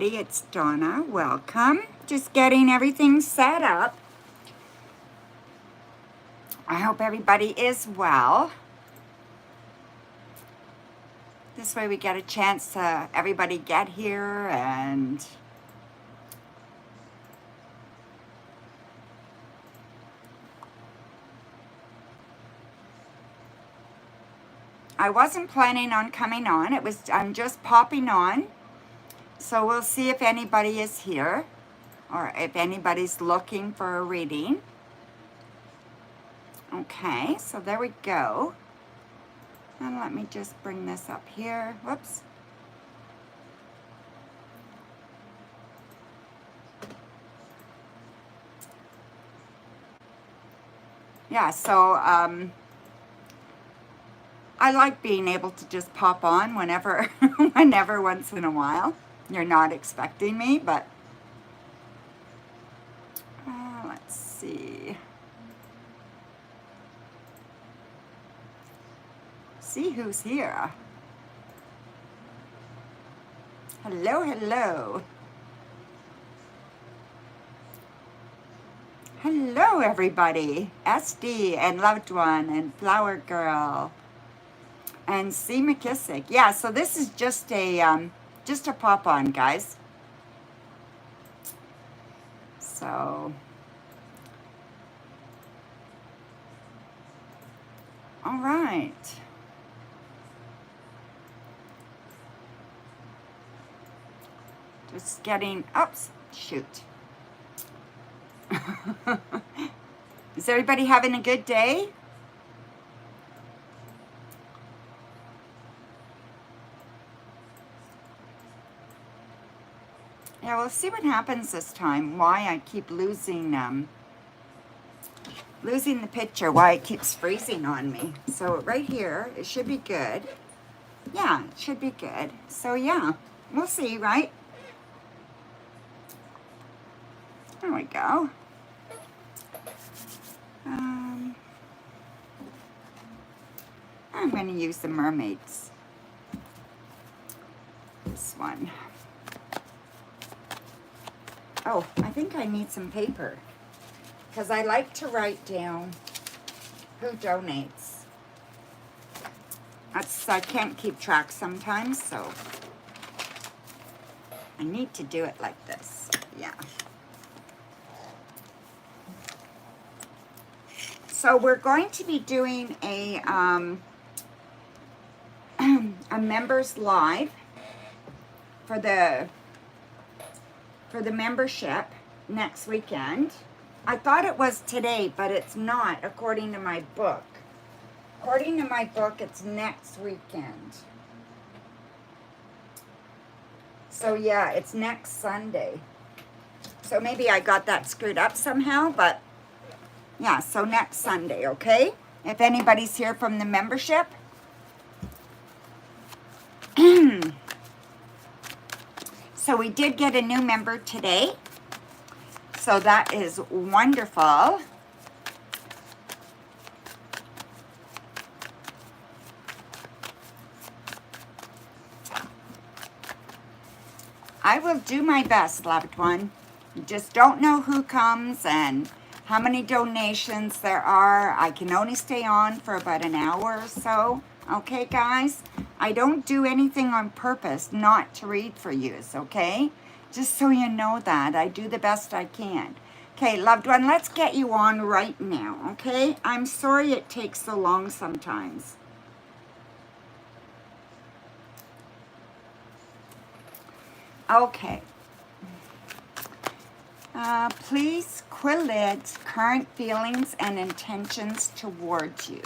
It's Donna. Welcome. Just getting everything set up. I hope everybody is well. This way we get a chance to everybody get here and I wasn't planning on coming on. I'm just popping on. So we'll see if anybody is here or if anybody's looking for a reading. Okay, so there we go. And let me just bring this up here. Whoops. Yeah, so I like being able to just pop on whenever once in a while. You're not expecting me, but let's see. See who's here. Hello, hello. Hello, everybody. SD and Loved One and Flower Girl and C. McKissick. Yeah, so this is just a pop on, guys. So, all right. Just getting, oops, shoot. Is everybody having a good day? Yeah, we'll see what happens this time. Why I keep losing the picture. Why it keeps freezing on me. So right here, it should be good. Yeah, it should be good. So yeah, we'll see, right? There we go. I'm going to use the mermaids. This one. Oh, I think I need some paper because I like to write down who donates. I can't keep track sometimes, so I need to do it like this. Yeah. So we're going to be doing a members live for the membership next weekend. I thought it was today, but it's not according to my book. According to my book, it's next weekend. So yeah, it's next Sunday. So maybe I got that screwed up somehow, but yeah, so next Sunday, okay? If anybody's here from the membership. So we did get a new member today. So that is wonderful. I will do my best, loved one. You just don't know who comes and how many donations there are. I can only stay on for about an hour or so. Okay, guys? I don't do anything on purpose not to read for you, okay? Just so you know that. I do the best I can. Okay, loved one, let's get you on right now, okay? I'm sorry it takes so long sometimes. Okay. Please quillet current feelings and intentions towards you.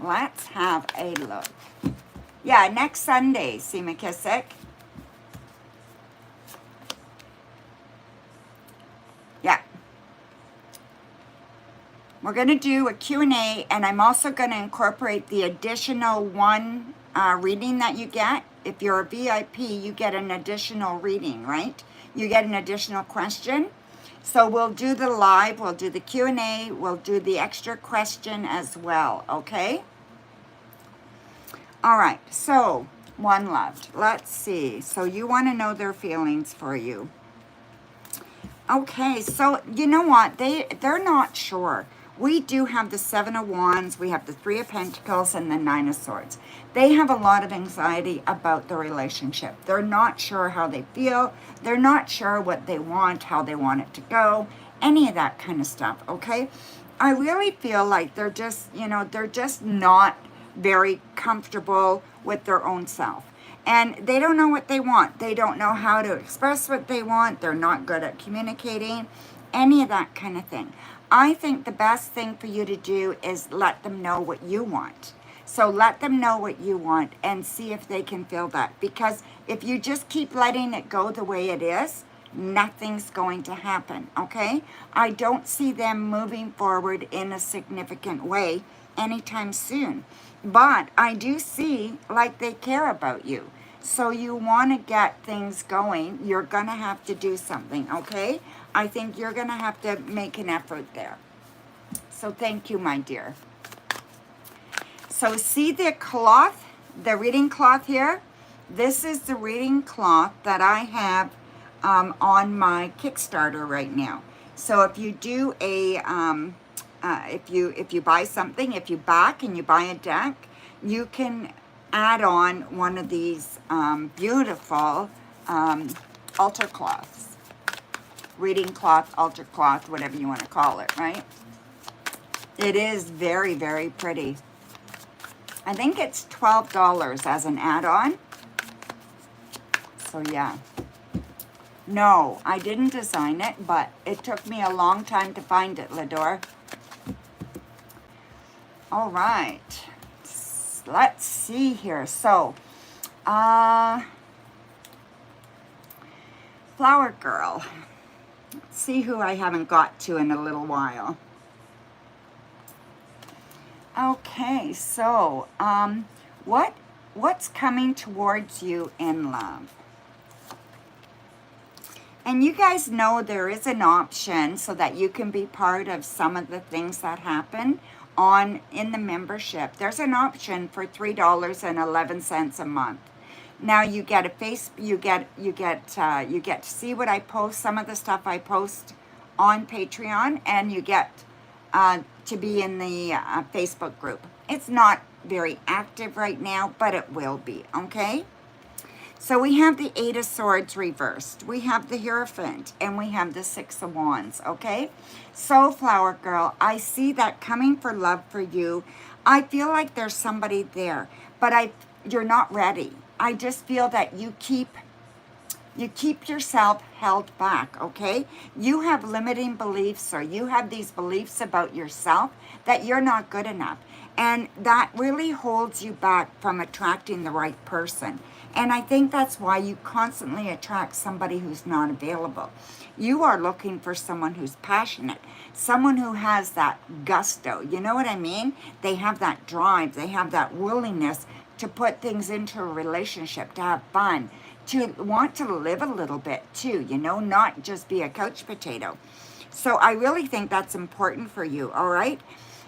Let's have a look. Yeah, next Sunday, C. McKissick. Yeah. We're going to do a Q&A, and I'm also going to incorporate the additional one reading that you get. If you're a VIP, you get an additional reading, right? You get an additional question. So we'll do the live, we'll do the Q&A, we'll do the extra question as well, okay? All right, so One loved. Let's see. So you want to know their feelings for you. Okay, so you know what? They're not sure. We do have the Seven of Wands, we have the Three of Pentacles, and the Nine of Swords. They have a lot of anxiety about the relationship. They're not sure how they feel. They're not sure what they want, how they want it to go, any of that kind of stuff, okay? I really feel like they're just, you know, they're just not very comfortable with their own self. And they don't know what they want. They don't know how to express what they want. They're not good at communicating, any of that kind of thing. I think the best thing for you to do is let them know what you want. So let them know what you want and see if they can feel that. Because if you just keep letting it go the way it is, nothing's going to happen, okay? I don't see them moving forward in a significant way anytime soon. But I do see like they care about you. So you want to get things going. You're going to have to do something, okay? I think you're going to have to make an effort there. So thank you, my dear. So see the cloth, the reading cloth here? This is the reading cloth that I have on my Kickstarter right now. So if you do a, if you buy something, if you back and you buy a deck, you can add on one of these beautiful altar cloths. Reading cloth, altar cloth, whatever you want to call it, right? It is very, very pretty. I think it's $12 as an add-on. So yeah. No, I didn't design it, but it took me a long time to find it, Lador. All right. Let's see here. So, Flower Girl. Let's see who I haven't got to in a little while. Okay, so what's coming towards you in love? And you guys know there is an option so that you can be part of some of the things that happen in the membership. There's an option for $3.11 a month. Now you get you get to see what I post, some of the stuff I post on Patreon, and you get to be in the Facebook group. It's not very active right now, but it will be, okay? So we have the Eight of Swords reversed. We have the Hierophant, and we have the Six of Wands, okay? So, Flower Girl, I see that coming for love for you. I feel like there's somebody there, but you're not ready. I just feel that you keep yourself held back, okay? You have limiting beliefs, or you have these beliefs about yourself that you're not good enough. And that really holds you back from attracting the right person. And I think that's why you constantly attract somebody who's not available. You are looking for someone who's passionate, someone who has that gusto. You know what I mean? They have that drive. They have that willingness to put things into a relationship, to have fun, to want to live a little bit too, you know, not just be a couch potato. So I really think that's important for you, all right?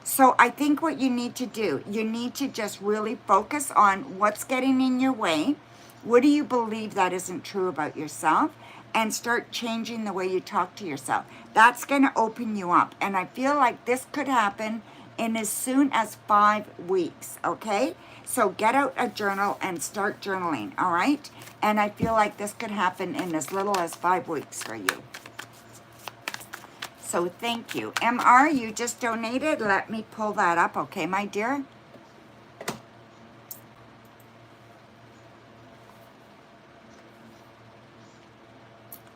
So I think what you need to do, you need to just really focus on what's getting in your way. What do you believe that isn't true about yourself? And start changing the way you talk to yourself. That's going to open you up. And I feel like this could happen in as soon as 5 weeks, okay? So get out a journal and start journaling, all right? And I feel like this could happen in as little as 5 weeks for you. So thank you. MR, you just donated. Let me pull that up, okay, my dear?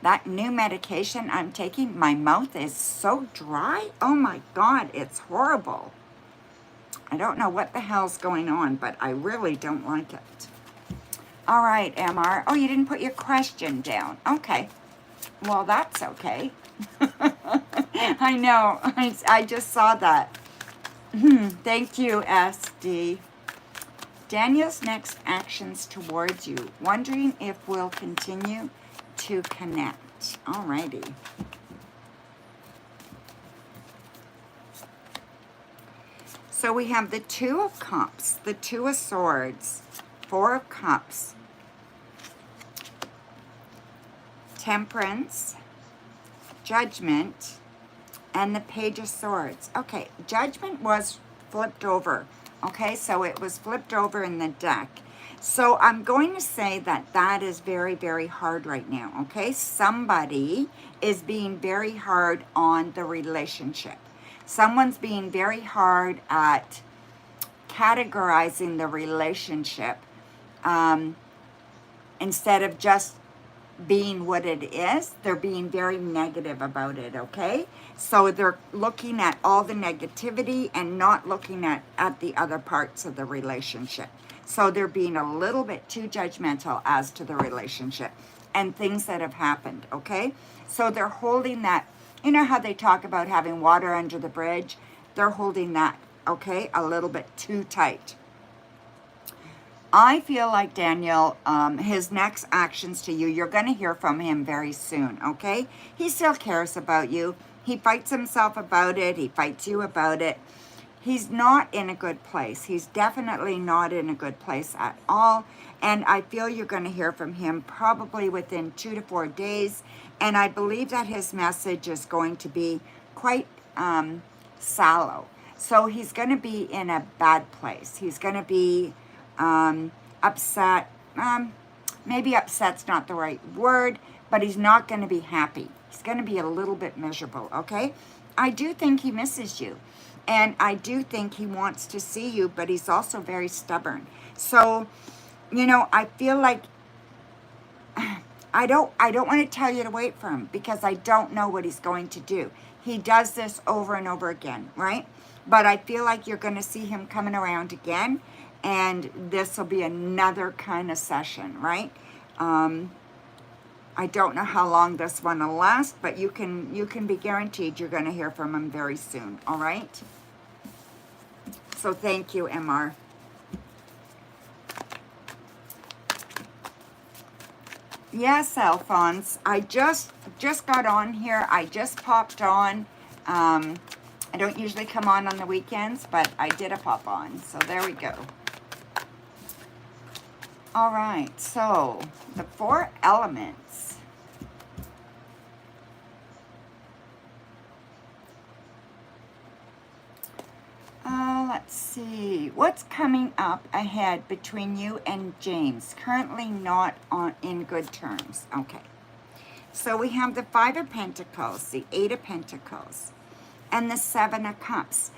That new medication I'm taking, my mouth is so dry. Oh my God, it's horrible. I don't know what the hell's going on, but I really don't like it. All right, MR. Oh, you didn't put your question down. Okay. Well, that's okay. I know. I just saw that. Thank you, SD. Daniel's next actions towards you. Wondering if we'll continue to connect. Alrighty. So we have the Two of Cups, the Two of Swords, Four of Cups, Temperance, Judgment, and the Page of Swords. Okay, Judgment was flipped over. Okay, so it was flipped over in the deck. So I'm going to say that that is very, very hard right now. Okay, somebody is being very hard on the relationship. Someone's being very hard at categorizing the relationship instead of just being what it is. They're being very negative about it, okay? So they're looking at all the negativity and not looking at the other parts of the relationship. So they're being a little bit too judgmental as to the relationship and things that have happened, okay? So they're holding that, you know how they talk about having water under the bridge? They're holding that, okay, a little bit too tight. I feel like Daniel, his next actions to you, you're going to hear from him very soon, okay? He still cares about you. He fights himself about it. He fights you about it. He's not in a good place. He's definitely not in a good place at all. And I feel you're going to hear from him probably within 2 to 4 days. And I believe that his message is going to be quite sallow. So he's going to be in a bad place. He's going to be upset. Maybe upset's not the right word, but he's not going to be happy. He's going to be a little bit miserable, okay? I do think he misses you. And I do think he wants to see you, but he's also very stubborn. So, you know, I feel like I don't want to tell you to wait for him because I don't know what he's going to do. He does this over and over again, right? But I feel like you're going to see him coming around again, and this will be another kind of session, right? I don't know how long this one will last, but you can be guaranteed you're going to hear from him very soon, all right? So thank you, MR. Yes, Alphonse, I just got on here. I just popped on. I don't usually come on the weekends, but I did a pop on. So there we go. All right, so the 4 elements. Let's see. What's coming up ahead between you and James? Currently not in good terms. Okay. So we have the 5 of Pentacles, the 8 of Pentacles, and the 7 of Cups.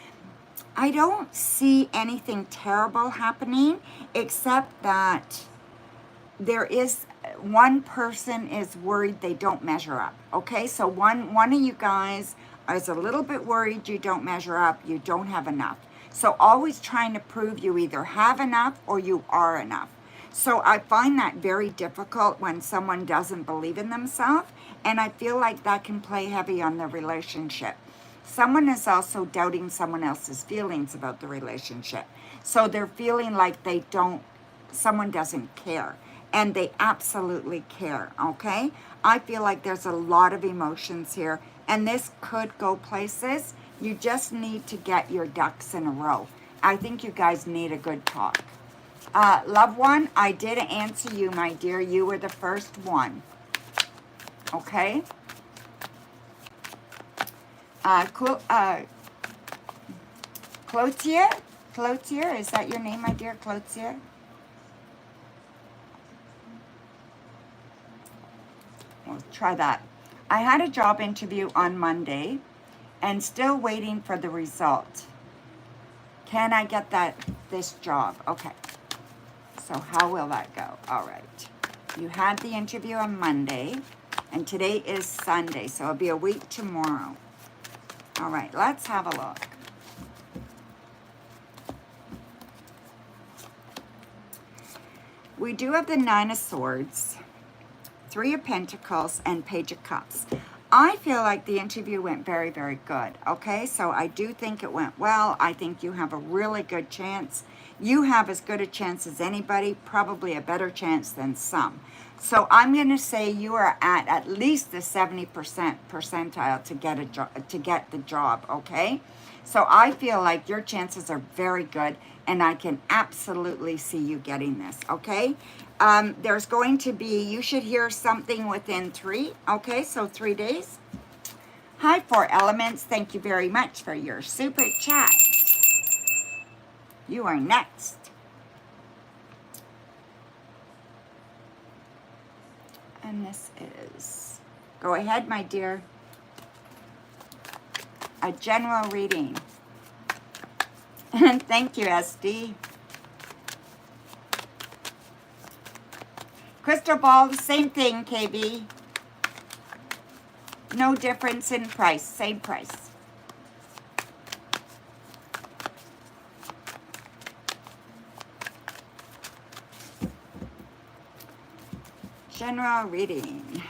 I don't see anything terrible happening, except that there is one person is worried they don't measure up. Okay, so one of you guys is a little bit worried you don't measure up, you don't have enough. So always trying to prove you either have enough or you are enough. So I find that very difficult when someone doesn't believe in themselves, and I feel like that can play heavy on the relationship. Someone is also doubting someone else's feelings about the relationship. So they're feeling like someone doesn't care. And they absolutely care, okay? I feel like there's a lot of emotions here. And this could go places. You just need to get your ducks in a row. I think you guys need a good talk. Loved one, I did answer you, my dear. You were the first one. Okay? Cloutier? Cloutier, is that your name, my dear? Cloutier? We'll try that. I had a job interview on Monday and still waiting for the result. Can I get this job? Okay. So how will that go? All right. You had the interview on Monday, and today is Sunday, so it'll be a week tomorrow. All right, let's have a look. We do have the 9 of Swords, 3 of Pentacles, and Page of Cups. I feel like the interview went very, very good, okay? So I do think it went well. I think you have a really good chance. You have as good a chance as anybody, probably a better chance than some. So I'm going to say you are at least the 70% percentile to get to get the job, okay? So I feel like your chances are very good, and I can absolutely see you getting this, okay? There's going to be, you should hear something within 3, okay? So 3 days. Hi, 4 elements. Thank you very much for your super chat. You are next. And this is, go ahead, my dear. A general reading. Thank you, SD. Crystal ball, the same thing, KB. No difference in price, same price. General reading.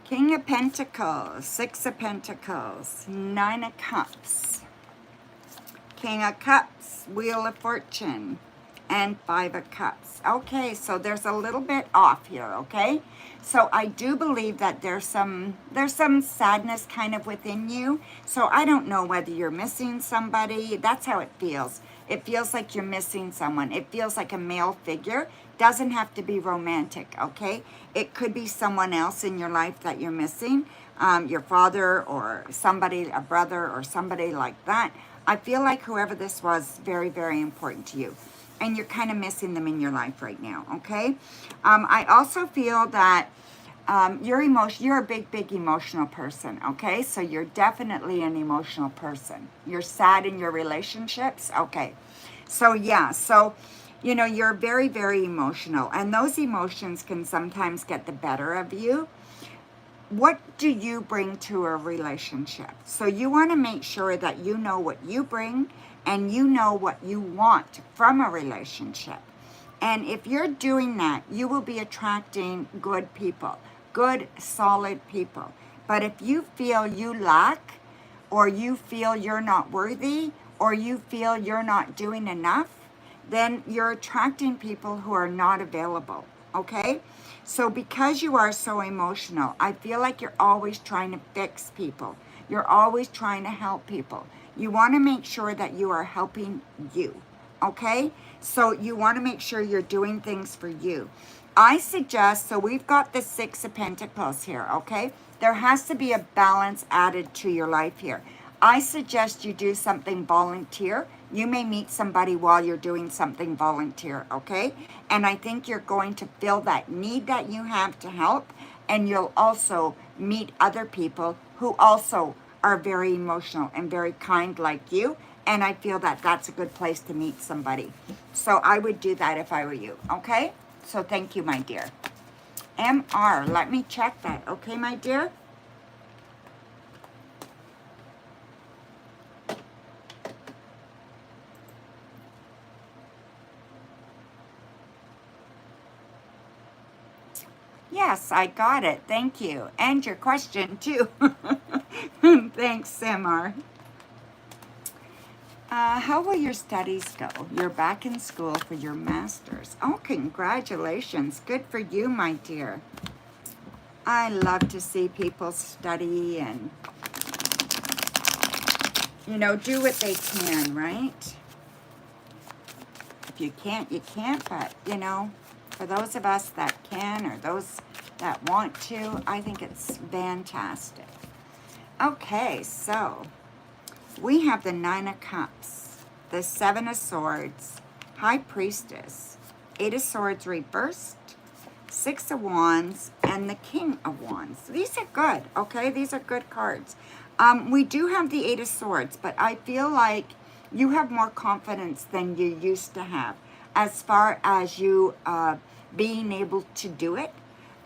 King of Pentacles, 6 of Pentacles, 9 of Cups, King of Cups, Wheel of Fortune, and 5 of Cups. Okay, so there's a little bit off here, okay? So I do believe that there's some sadness kind of within you. So I don't know whether you're missing somebody. That's how it feels. It feels like you're missing someone. It feels like a male figure. Doesn't have to be romantic, okay? It could be someone else in your life that you're missing. Your father or somebody, a brother or somebody like that. I feel like whoever this was, very, very important to you. And you're kind of missing them in your life right now, okay? I also feel that you're a big emotional person, okay? So you're definitely an emotional person. You're sad in your relationships, okay? So yeah, so, you know, you're very, very emotional. And those emotions can sometimes get the better of you. What do you bring to a relationship? So you want to make sure that you know what you bring and you know what you want from a relationship. And if you're doing that, you will be attracting good people, good, solid people. But if you feel you lack, or you feel you're not worthy, or you feel you're not doing enough, then you're attracting people who are not available, okay? So because you are so emotional, I feel like you're always trying to fix people. You're always trying to help people. You want to make sure that you are helping you, okay? So you want to make sure you're doing things for you. I suggest, so we've got the 6 of Pentacles here, okay? There has to be a balance added to your life here. I suggest you do something volunteer. You may meet somebody while you're doing something volunteer, okay? And I think you're going to feel that need that you have to help, and you'll also meet other people who also are very emotional and very kind like you, and I feel that that's a good place to meet somebody. So I would do that if I were you, okay? So thank you, my dear. MR, let me check that, okay, my dear? Yes, I got it. Thank you. And your question, too. Thanks, Samar. How will your studies go? You're back in school for your master's. Oh, congratulations. Good for you, my dear. I love to see people study and, you know, do what they can, right? If you can't, you can't, but, you know, for those of us that can or those that want to, I think it's fantastic. Okay, so we have the 9 of Cups, the 7 of Swords, High Priestess, 8 of Swords reversed, 6 of Wands, and the King of Wands. These are good, okay? These are good cards. We do have the 8 of Swords, but I feel like you have more confidence than you used to have as far as you being able to do it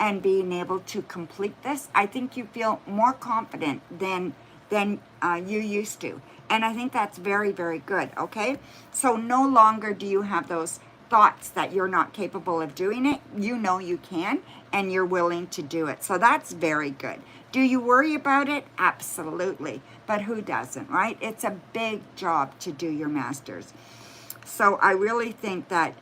and being able to complete this. I think you feel more confident than you used to. And I think that's very, very good, okay? So no longer do you have those thoughts that you're not capable of doing it. You know you can, and you're willing to do it. So that's very good. Do you worry about it? Absolutely. But who doesn't, right? It's a big job to do your master's. So I really think that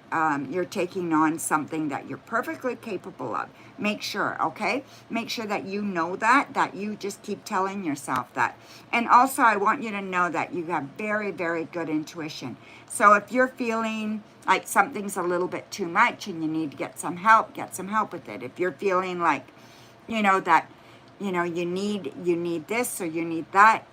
you're taking on something that you're perfectly capable of. Make sure, okay? Make sure that you know that you just keep telling yourself that. And also, I want you to know that you have very, very good intuition. So if you're feeling like something's a little bit too much and you need to get some help with it. If you're feeling like, that, you need this or you need that,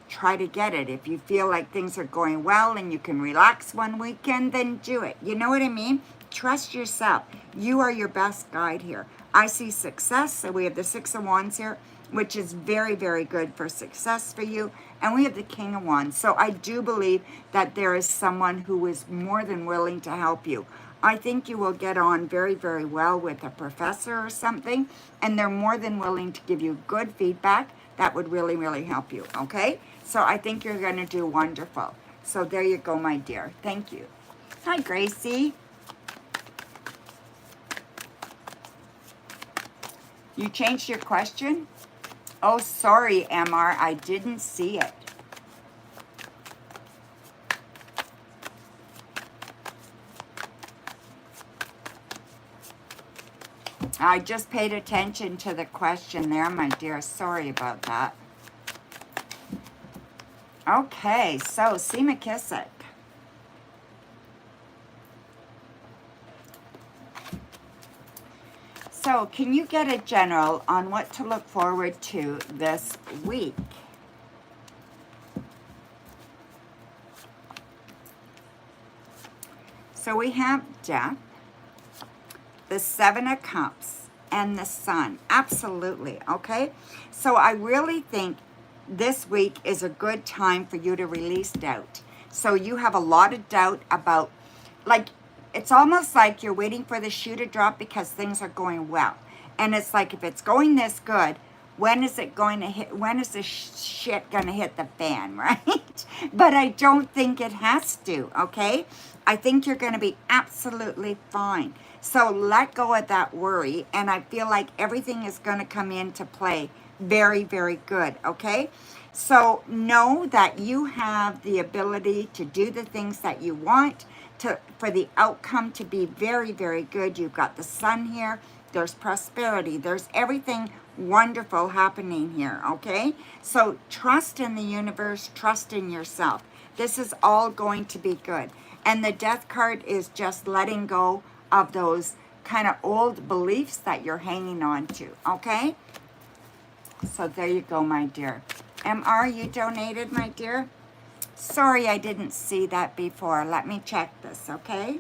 try to get it. If you feel like things are going well and you can relax one weekend, then do it. You know what I mean? Trust yourself. You are your best guide here. I see success. So we have the Six of Wands here, which is very, very good for success for you. And we have the King of Wands. So I do believe that there is someone who is more than willing to help you. I think you will get on very, very well with a professor or something, and they're more than willing to give you good feedback that would really, really help you, okay? So I think you're going to do wonderful. So there you go, my dear. Thank you. Hi, Gracie. You changed your question? Oh, sorry, MR. I didn't see it. I just paid attention to the question there, my dear. Sorry about that. Okay, so see McKissick. So can you get a general on what to look forward to this week? So we have Death, the Seven of Cups, and the Sun. Absolutely, okay? So I really think this week is a good time for you to release doubt. So you have a lot of doubt about, like, it's almost like you're waiting for the shoe to drop because things are going well. And it's like, if it's going this good, when is it going to hit, when is the shit going to hit the fan, right? But I don't think it has to, okay? I think you're going to be absolutely fine. So let go of that worry, and I feel like everything is going to come into play very, very good, okay? So know that you have the ability to do the things that you want, for the outcome to be very, very good. You've got the Sun here. There's prosperity. There's everything wonderful happening here, okay? So trust in the universe. Trust in yourself. This is all going to be good. And the Death card is just letting go of those kind of old beliefs that you're hanging on to, okay? So there you go, my dear. MR, you donated, my dear? Sorry, I didn't see that before. Let me check this, okay?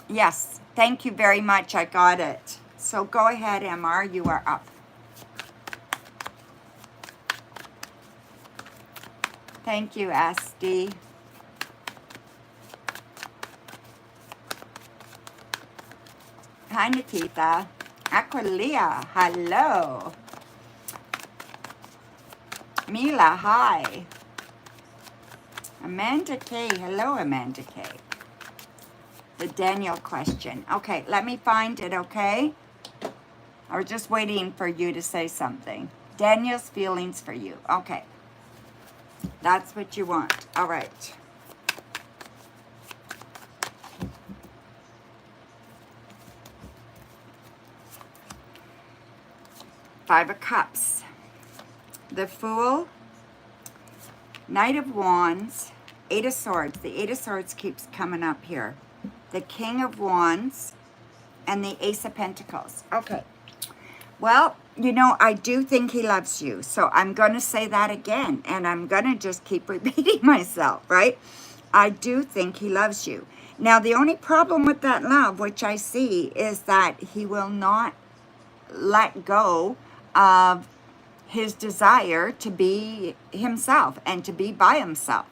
Yes, thank you very much. I got it. So go ahead, MR. You are up. Thank you, SD. Hi, Nikita. Aquilia, hello. Mila, hi. Amanda K, hello, Amanda K. The Daniel question. Okay, let me find it, okay? I was just waiting for you to say something. Daniel's feelings for you. Okay. That's what you want. All right. Five of Cups. The Fool. Knight of Wands. Eight of Swords. The Eight of Swords keeps coming up here. The King of Wands. And the Ace of Pentacles. Okay. Well, you know, I do think he loves you. So I'm going to say that again. And I'm going to just keep repeating myself, right? I do think he loves you. Now, the only problem with that love, which I see, is that he will not let go of his desire to be himself and to be by himself.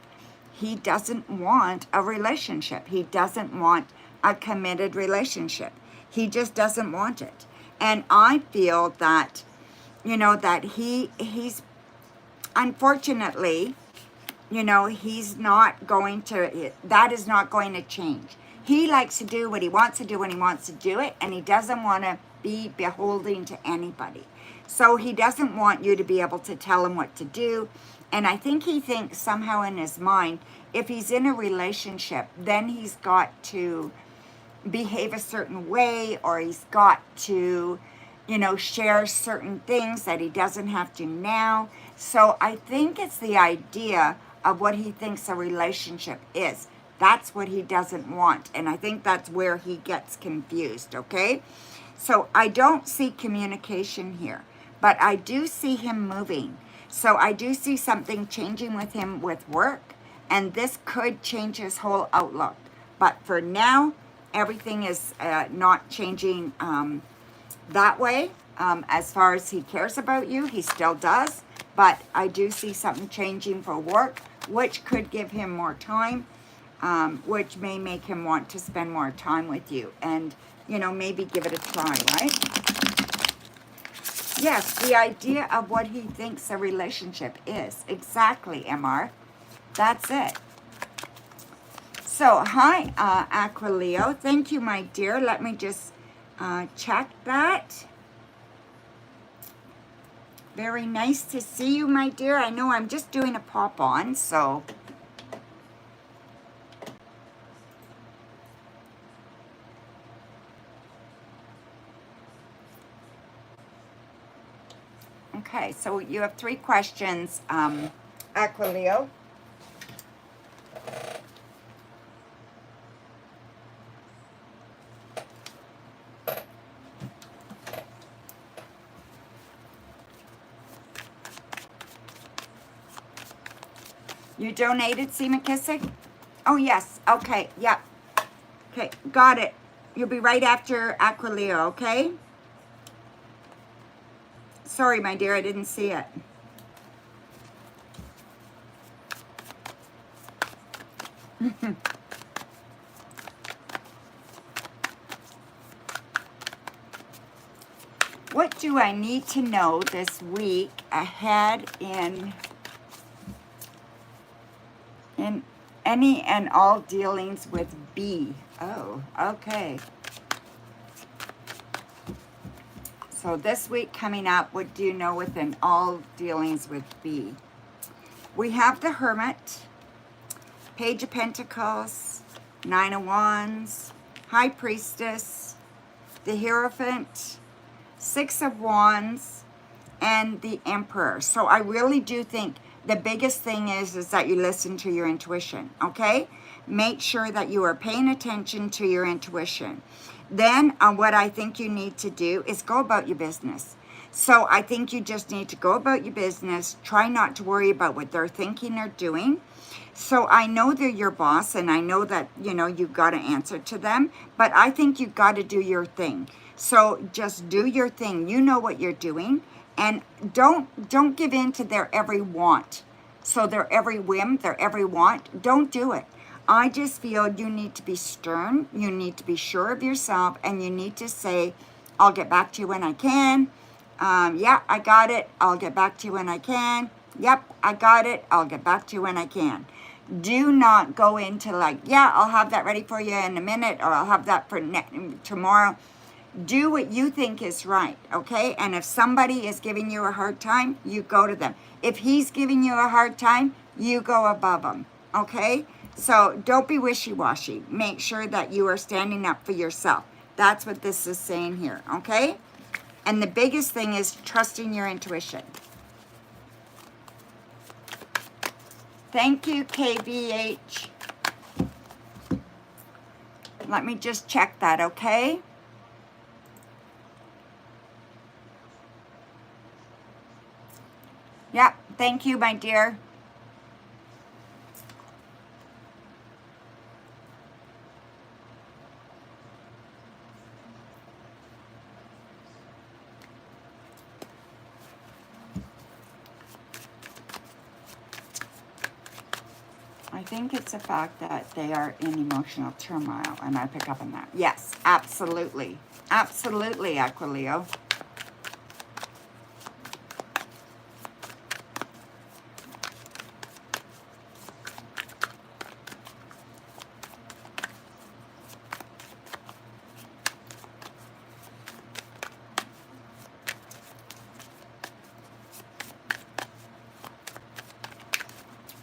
He doesn't want a relationship. He doesn't want a committed relationship. He just doesn't want it. And I feel that, you know, that he's unfortunately, you know, he's not going to, that is not going to change. He likes to do what he wants to do when he wants to do it, and he doesn't want to be beholden to anybody. So he doesn't want you to be able to tell him what to do. And I think he thinks somehow in his mind, if he's in a relationship, then he's got to behave a certain way, or he's got to, you know, share certain things that he doesn't have to now. So I think it's the idea of what he thinks a relationship is. That's what he doesn't want. And I think that's where he gets confused, okay? So I don't see communication here, but I do see him moving. So I do see something changing with him with work, and this could change his whole outlook. But for now, everything is not changing that way. As far as he cares about you, he still does. But I do see something changing for work, which could give him more time, which may make him want to spend more time with you. And, you know, maybe give it a try, right? Yes, the idea of what he thinks a relationship is. Exactly, MR. That's it. So, hi, Aquileo. Thank you, my dear. Let me just check that. Very nice to see you, my dear. I know I'm just doing a pop-on, so... Okay, so you have 3 questions, Aquileo. You donated, see McKissick? Oh, yes. Okay, yep. Okay, got it. You'll be right after Aquileo, okay? Sorry, my dear, I didn't see it. What do I need to know this week ahead in any and all dealings with B? Oh, okay. So this week coming up, what do you know within all dealings with B? We have the Hermit, Page of Pentacles, 9 of Wands, High Priestess, the Hierophant, 6 of Wands, and the Emperor. So I really do think the biggest thing is that you listen to your intuition, okay? Make sure that you are paying attention to your intuition. Then what I think you need to do is go about your business. So I think you just need to go about your business. Try not to worry about what they're thinking or doing. So I know they're your boss, and I know that, you know, you've got to answer to them, but I think you've got to do your thing. So just do your thing. You know what you're doing, and don't give in to their every want. So their every whim, their every want, don't do it. I just feel you need to be stern, you need to be sure of yourself, and you need to say, I'll get back to you when I can. Yeah, I got it. I'll get back to you when I can. Yep, I got it. I'll get back to you when I can. Do not go into like, yeah, I'll have that ready for you in a minute, or I'll have that for tomorrow. Do what you think is right, okay? And if somebody is giving you a hard time, you go to them. If he's giving you a hard time, you go above him, okay? So don't be wishy-washy. Make sure that you are standing up for yourself. That's what this is saying here, okay? And the biggest thing is trusting your intuition. Thank you, KVH. Let me just check that, okay? Yep, thank you, my dear. I think it's the fact that they are in emotional turmoil, and I pick up on that. Yes, absolutely. Absolutely, Aquileo.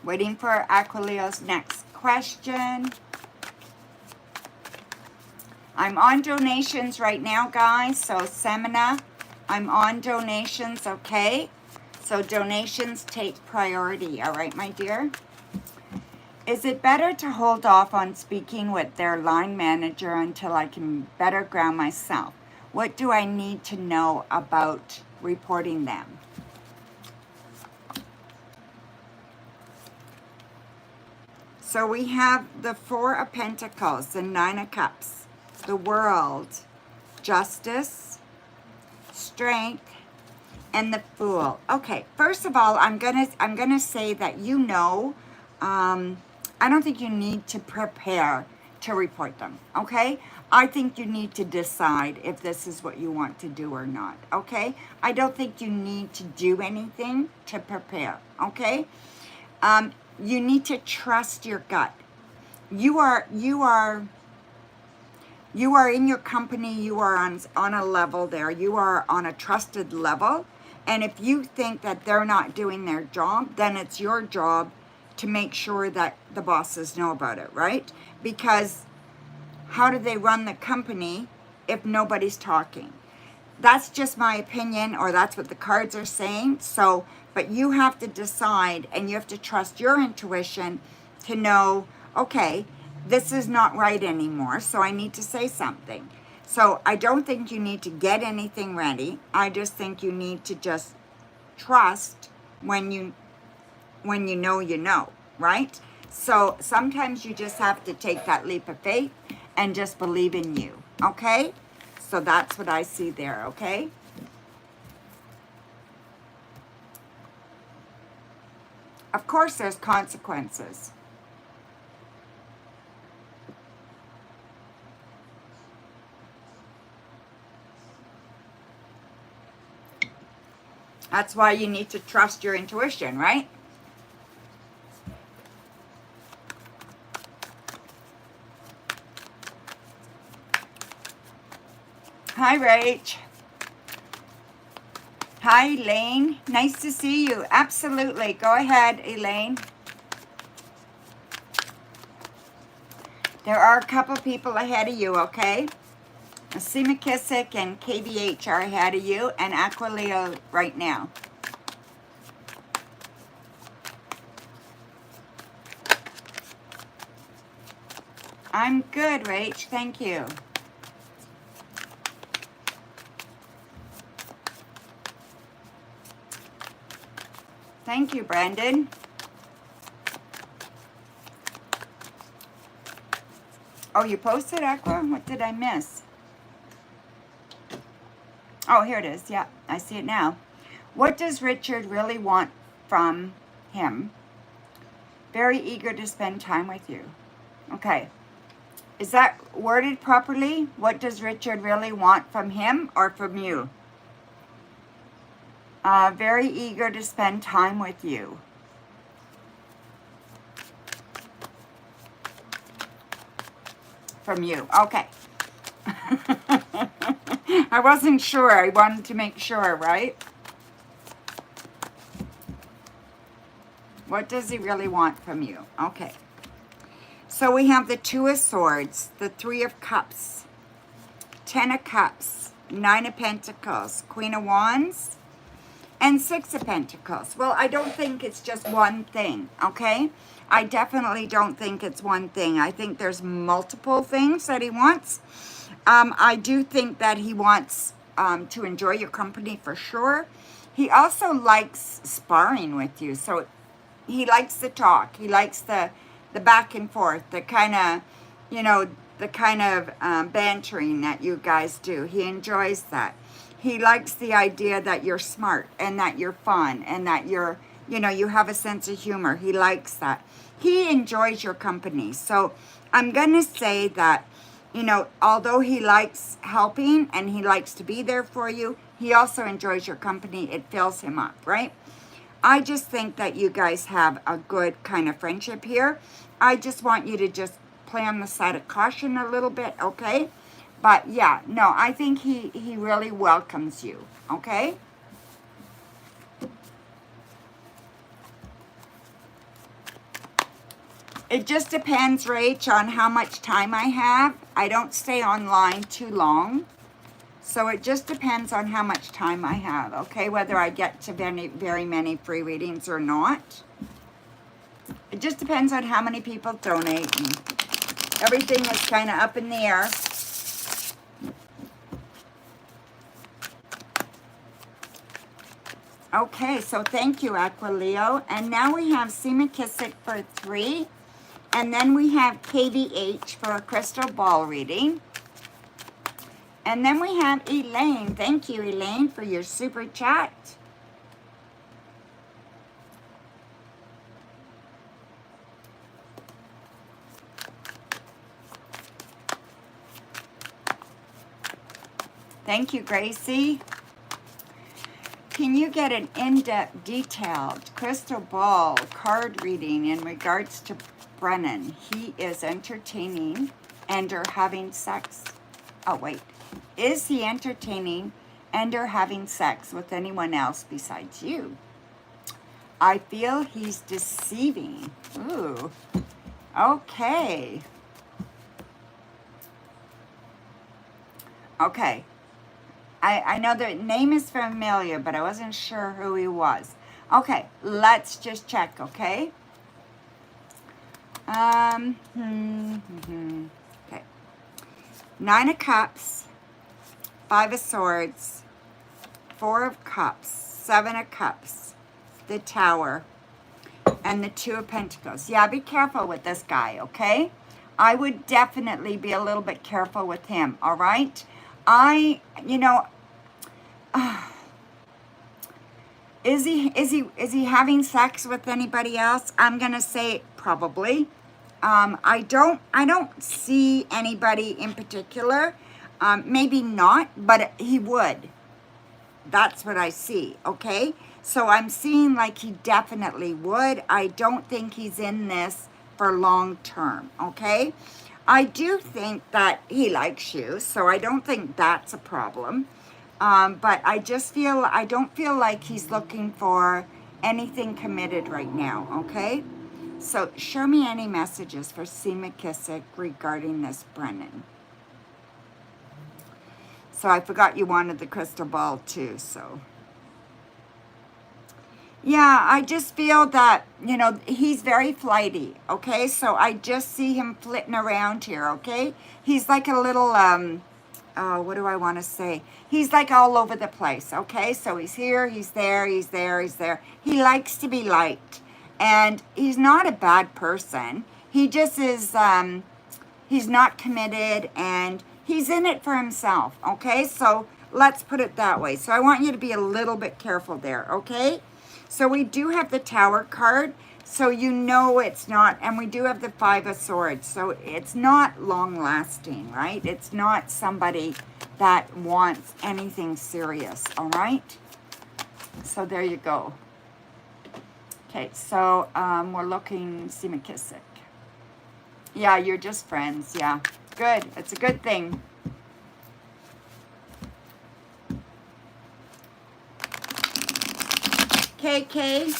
Waiting for Aquilio's next question. I'm on donations right now, guys. So, Semina, I'm on donations, okay? So, donations take priority, all right, my dear? Is it better to hold off on speaking with their line manager until I can better ground myself? What do I need to know about reporting them? So we have the Four of Pentacles, the Nine of Cups, the World, Justice, Strength, and the Fool. Okay, first of all, I'm gonna say that I don't think you need to prepare to report them, okay? I think you need to decide if this is what you want to do or not, okay? I don't think you need to do anything to prepare, okay? You need to trust your gut. You are in your company, you are on a level there, you are on a trusted level, and if you think that they're not doing their job, then it's your job to make sure that the bosses know about it, right? Because how do they run the company if nobody's talking? That's just my opinion, or that's what the cards are saying. So, but you have to decide, and you have to trust your intuition to know, okay, this is not right anymore, so I need to say something. So I don't think you need to get anything ready. I just think you need to just trust when you know, right? So sometimes you just have to take that leap of faith and just believe in you, okay? So that's what I see there, okay? Of course, there's consequences. That's why you need to trust your intuition, right? Hi, Rach. Hi, Elaine. Nice to see you. Absolutely. Go ahead, Elaine. There are a couple people ahead of you, okay? C. McKissick and KBH are ahead of you, and Aquilio right now. I'm good, Rach. Thank you. Thank you, Brendan. Oh, you posted, Aqua? What did I miss? Oh, here it is. Yeah, I see it now. What does Richard really want from him? Very eager to spend time with you. Okay. Is that worded properly? What does Richard really want from him or from you? Very eager to spend time with you. From you. Okay. I wasn't sure. I wanted to make sure, right? What does he really want from you? Okay. So we have the Two of Swords, the Three of Cups, Ten of Cups, Nine of Pentacles, Queen of Wands, and Six of Pentacles. Well, I don't think it's just one thing, okay? I definitely don't think it's one thing. I think there's multiple things that he wants. I do think that he wants to enjoy your company for sure. He also likes sparring with you. So he likes the talk. He likes the back and forth, the kind of, the kind of bantering that you guys do. He enjoys that. He likes the idea that you're smart and that you're fun and that you're, you have a sense of humor. He likes that. He enjoys your company. So I'm going to say that, although he likes helping and he likes to be there for you, he also enjoys your company. It fills him up, right? I just think that you guys have a good kind of friendship here. I just want you to just play on the side of caution a little bit, okay? But yeah, no, I think he really welcomes you, okay? . It just depends, Rach, on how much time I have. I don't stay online too long. So it just depends on how much time I have, okay? Whether I get to very many free readings or not. It just depends on how many people donate. And everything is kind of up in the air. Okay, so thank you, Aquileo. And now we have C. McKissick for 3. And then we have KVH for a crystal ball reading. And then we have Elaine. Thank you, Elaine, for your super chat. Thank you, Gracie. Can you get an in-depth, detailed crystal ball card reading in regards to Brennan? He is entertaining and or having sex. Oh, wait. Is he entertaining and or having sex with anyone else besides you? I feel he's deceiving. Ooh. Okay. Okay. I know the name is familiar, but I wasn't sure who he was. Okay, let's just check, okay? Okay. 9 of Cups, 5 of Swords, 4 of Cups, 7 of Cups, the Tower, and the 2 of Pentacles. Yeah, be careful with this guy, okay? I would definitely be a little bit careful with him, all right? Is he having sex with anybody else? I'm gonna say probably. I don't see anybody in particular. Maybe not, but he would. That's what I see, okay? So I'm seeing like he definitely would. I don't think he's in this for long term, okay? I do think that he likes you, so I don't think that's a problem. But I don't feel like he's looking for anything committed right now, okay? So show me any messages for C. McKissick regarding this Brennan. So I forgot you wanted the crystal ball too, so. Yeah, I just feel that, he's very flighty, okay? So I just see him flitting around here, okay? He's like a little, what do I want to say? He's like all over the place, okay? So he's here, he's there, he's there, he's there. He likes to be liked. And he's not a bad person. He just is, he's not committed and he's in it for himself, okay? So let's put it that way. So I want you to be a little bit careful there, okay? So we do have the Tower card, so it's not, and we do have the 5 of Swords, so it's not long-lasting, right? It's not somebody that wants anything serious, all right? So there you go. Okay, so we're looking, C. McKissick. Yeah, you're just friends, yeah. Good, it's a good thing. KK,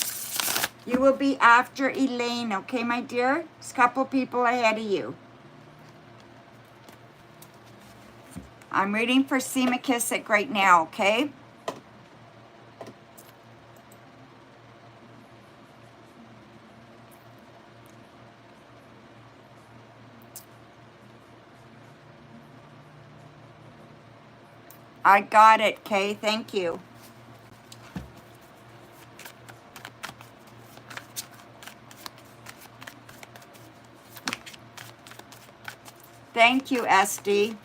you will be after Elaine, okay, my dear? There's a couple people ahead of you. I'm reading for C. McKissick right now, okay? I got it, Kay. Thank you. Thank you, SD.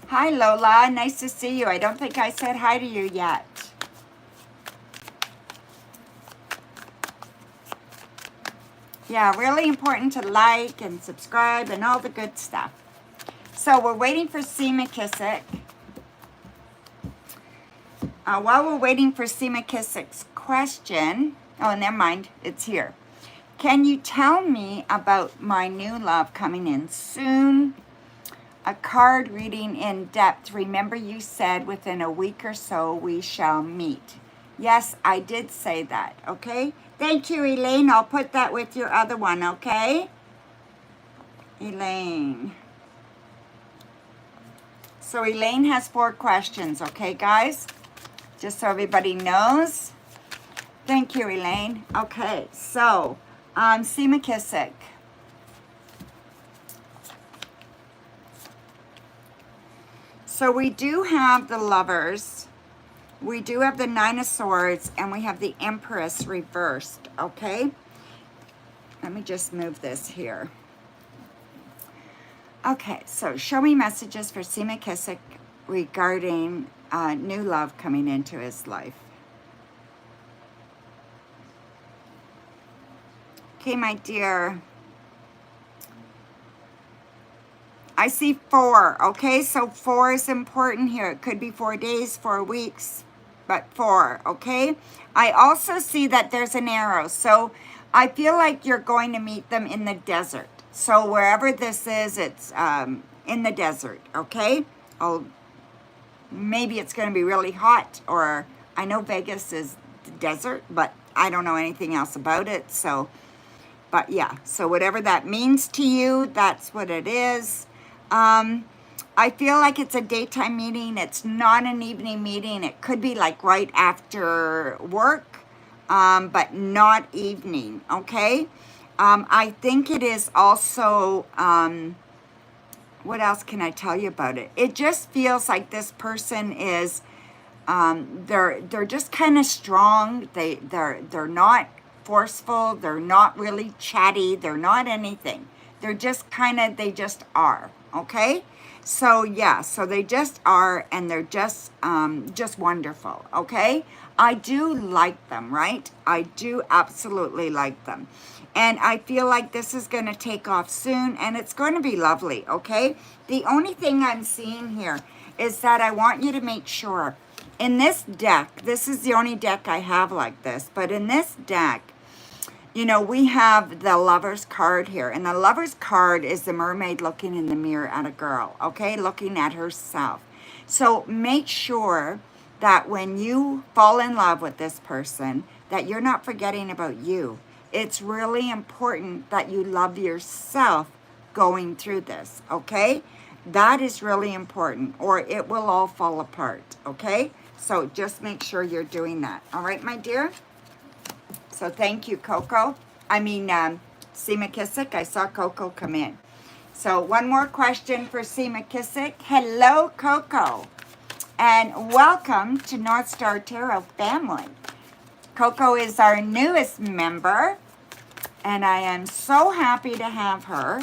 Hi, Lola. Nice to see you. I don't think I said hi to you yet. Yeah, really important to like and subscribe and all the good stuff. So we're waiting for C. McKissick. While we're waiting for C. McKissick's question, oh, never mind, it's here. Can you tell me about my new love coming in soon? A card reading in depth. Remember you said within a week or so we shall meet. Yes, I did say that, okay? Thank you, Elaine. I'll put that with your other one, okay? Elaine. So Elaine has 4 questions, okay, guys? Just so everybody knows. Thank you, Elaine. Okay, so, C. McKissick. So we do have the Lovers. We do have the 9 of Swords, and we have the Empress reversed, okay? Let me just move this here. Okay, so show me messages for C. McKissick regarding new love coming into his life. Okay, my dear. I see 4, okay? So 4 is important here. It could be 4 days, 4 weeks, but 4, okay? I also see that there's an arrow. So I feel like you're going to meet them in the desert. So wherever this is, it's in the desert, okay? Maybe it's going to be really hot, or I know Vegas is the desert, but I don't know anything else about it. So, but yeah, so whatever that means to you, that's what it is. I feel like it's a daytime meeting. It's not an evening meeting. It could be like right after work, but not evening, okay? I think it is also, what else can I tell you about it? It just feels like this person is, they're just kind of strong. They're not forceful. They're not really chatty. They're not anything. They're just kind of, they just are, okay? So yeah, so they just are, and they're just wonderful, okay? I do like them, right? I do absolutely like them. And I feel like this is going to take off soon, and it's going to be lovely, okay? The only thing I'm seeing here is that I want you to make sure, in this deck, this is the only deck I have like this, but in this deck, you know, we have the Lover's card here, and the Lover's card is the mermaid looking in the mirror at a girl, okay? Looking at herself. So make sure that when you fall in love with this person, that you're not forgetting about you. It's really important that you love yourself going through this, okay? That is really important, or it will all fall apart, okay? So just make sure you're doing that. All right, my dear? So thank you, Coco. C. McKissick. I saw Coco come in. So one more question for C. McKissick. Hello, Coco. And welcome to Northstar Tarot family. Coco is our newest member, and I am so happy to have her.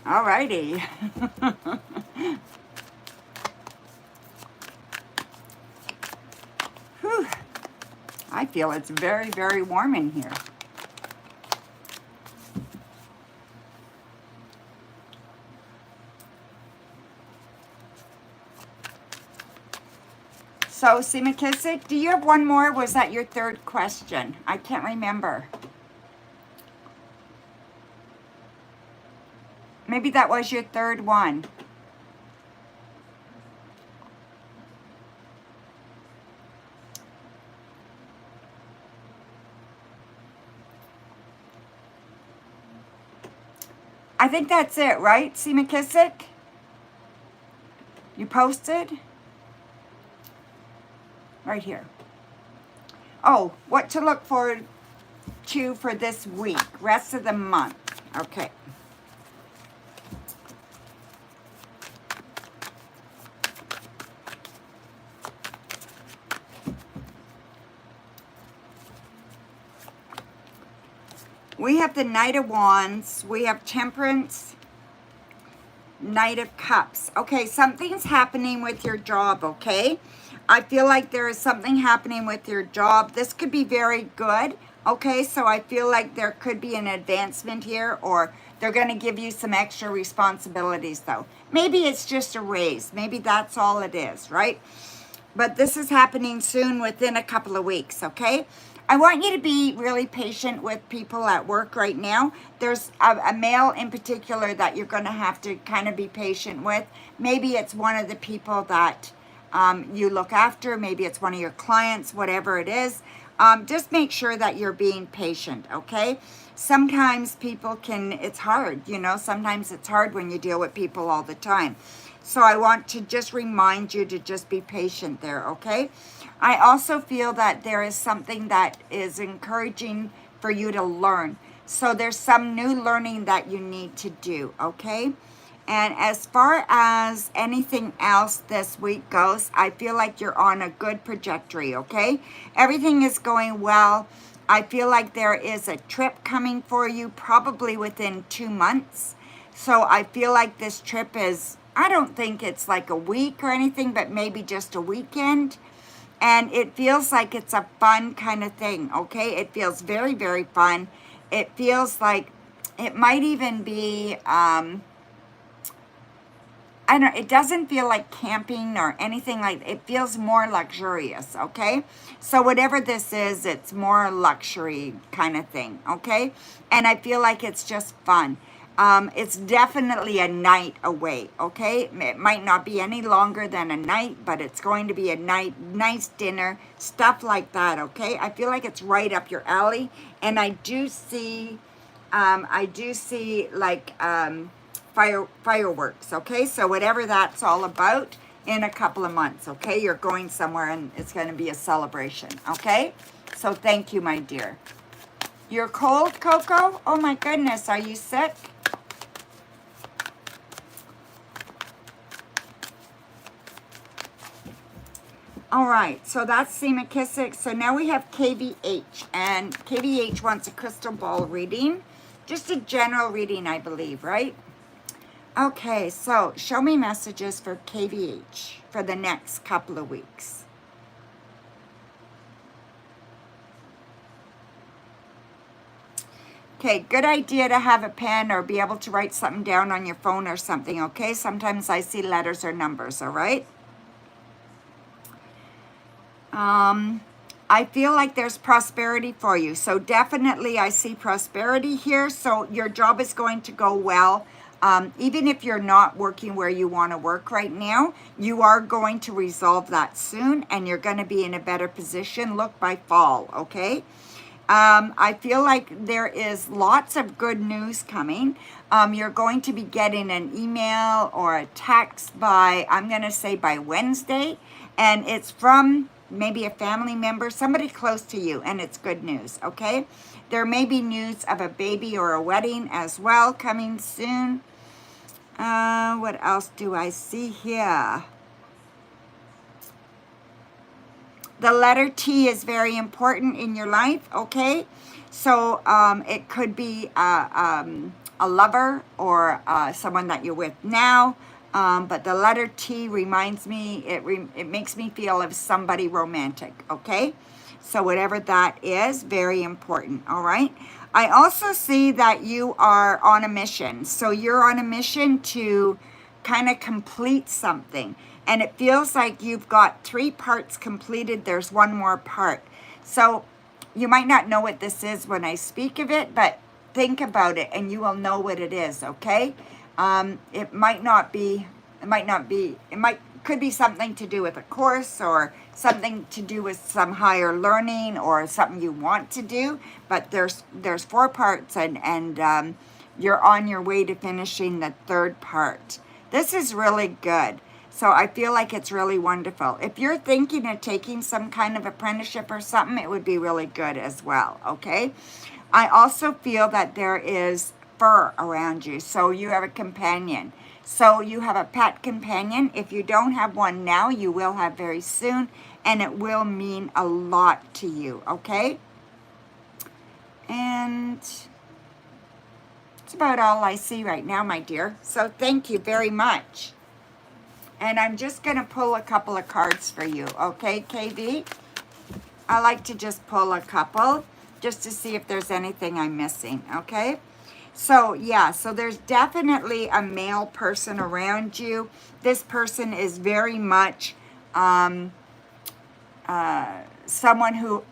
All righty. Whew. I feel it's very, very warm in here. So, C. McKissick, do you have one more? Or was that your 3rd question? I can't remember. Maybe that was your 3rd one. I think that's it, right, C. McKissick? You posted? Right here. Oh, what to look forward to for this week, rest of the month. Okay. We have the Knight of Wands. We have Temperance, Knight of Cups. Okay, something's happening with your job, okay? I feel like there is something happening with your job. This could be very good, okay? So I feel like there could be an advancement here, or they're going to give you some extra responsibilities, though. Maybe it's just a raise. Maybe that's all it is, right? But this is happening soon, within a couple of weeks, okay? I want you to be really patient with people at work right now. There's a male in particular that you're going to have to kind of be patient with. Maybe it's one of the people that you look after. Maybe it's one of your clients, whatever it is. Just make sure that you're being patient, okay? Sometimes people can, it's hard, you know, sometimes it's hard when you deal with people all the time. So I want to just remind you to just be patient there, okay? I also feel that there is something that is encouraging for you to learn. So there's some new learning that you need to do, okay? And as far as anything else this week goes, I feel like you're on a good trajectory, okay? Everything is going well. I feel like there is a trip coming for you probably within 2 months. So I feel like this trip is, I don't think it's like a week or anything, but maybe just a weekend. And it feels like it's a fun kind of thing, okay? It feels very, very fun. It feels like it might even be, I don't, it doesn't feel like camping or anything like, it feels more luxurious, okay? So whatever this is, it's more luxury kind of thing, okay? And I feel like it's just fun. It's definitely a night away, okay? It might not be any longer than a night, but it's going to be a night, nice dinner, stuff like that, okay? I feel like it's right up your alley. And I do see like, fireworks, okay? So whatever that's all about in a couple of months, okay? You're going somewhere and it's going to be a celebration, okay? So thank you, my dear. You're cold, Coco? Oh my goodness, are you sick? All right, so that's C. McKissick. So now we have KVH, and KVH wants a crystal ball reading. Just a general reading, I believe, right? Okay, so show me messages for KVH for the next couple of weeks. Okay, good idea to have a pen or be able to write something down on your phone or something, okay? Sometimes I see letters or numbers, all right? I feel like there's prosperity for you. So definitely I see prosperity here. So your job is going to go well. Even if you're not working where you want to work right now, you are going to resolve that soon and you're going to be in a better position. Look by fall, okay? I feel like there is lots of good news coming. You're going to be getting an email or a text by, I'm going to say by Wednesday, and it's from maybe a family member, somebody close to you, and it's good news, okay? There may be news of a baby or a wedding as well coming soon. What else do I see here? The letter T is very important in your life, okay? So it could be a lover or someone that you're with now. But the letter T reminds me, it makes me feel of somebody romantic, okay? So whatever that is, very important, all right? I also see that you are on a mission. So you're on a mission to kind of complete something. And it feels like you've got 3 parts completed. There's one more part. So you might not know what this is when I speak of it, but think about it and you will know what it is, okay? Could be something to do with a course or something to do with some higher learning or something you want to do, but there's 4 parts and you're on your way to finishing the 3rd part. This is really good. So I feel like it's really wonderful. If you're thinking of taking some kind of apprenticeship or something, it would be really good as well, okay? I also feel that there is fur around you, so you have a companion. So you have a pet companion. If you don't have one now, you will have very soon, and it will mean a lot to you, okay? And that's about all I see right now, my dear. So thank you very much. And I'm just going to pull a couple of cards for you, okay, KV? I like to just pull a couple just to see if there's anything I'm missing, okay? So, yeah, so there's definitely a male person around you. This person is very much someone who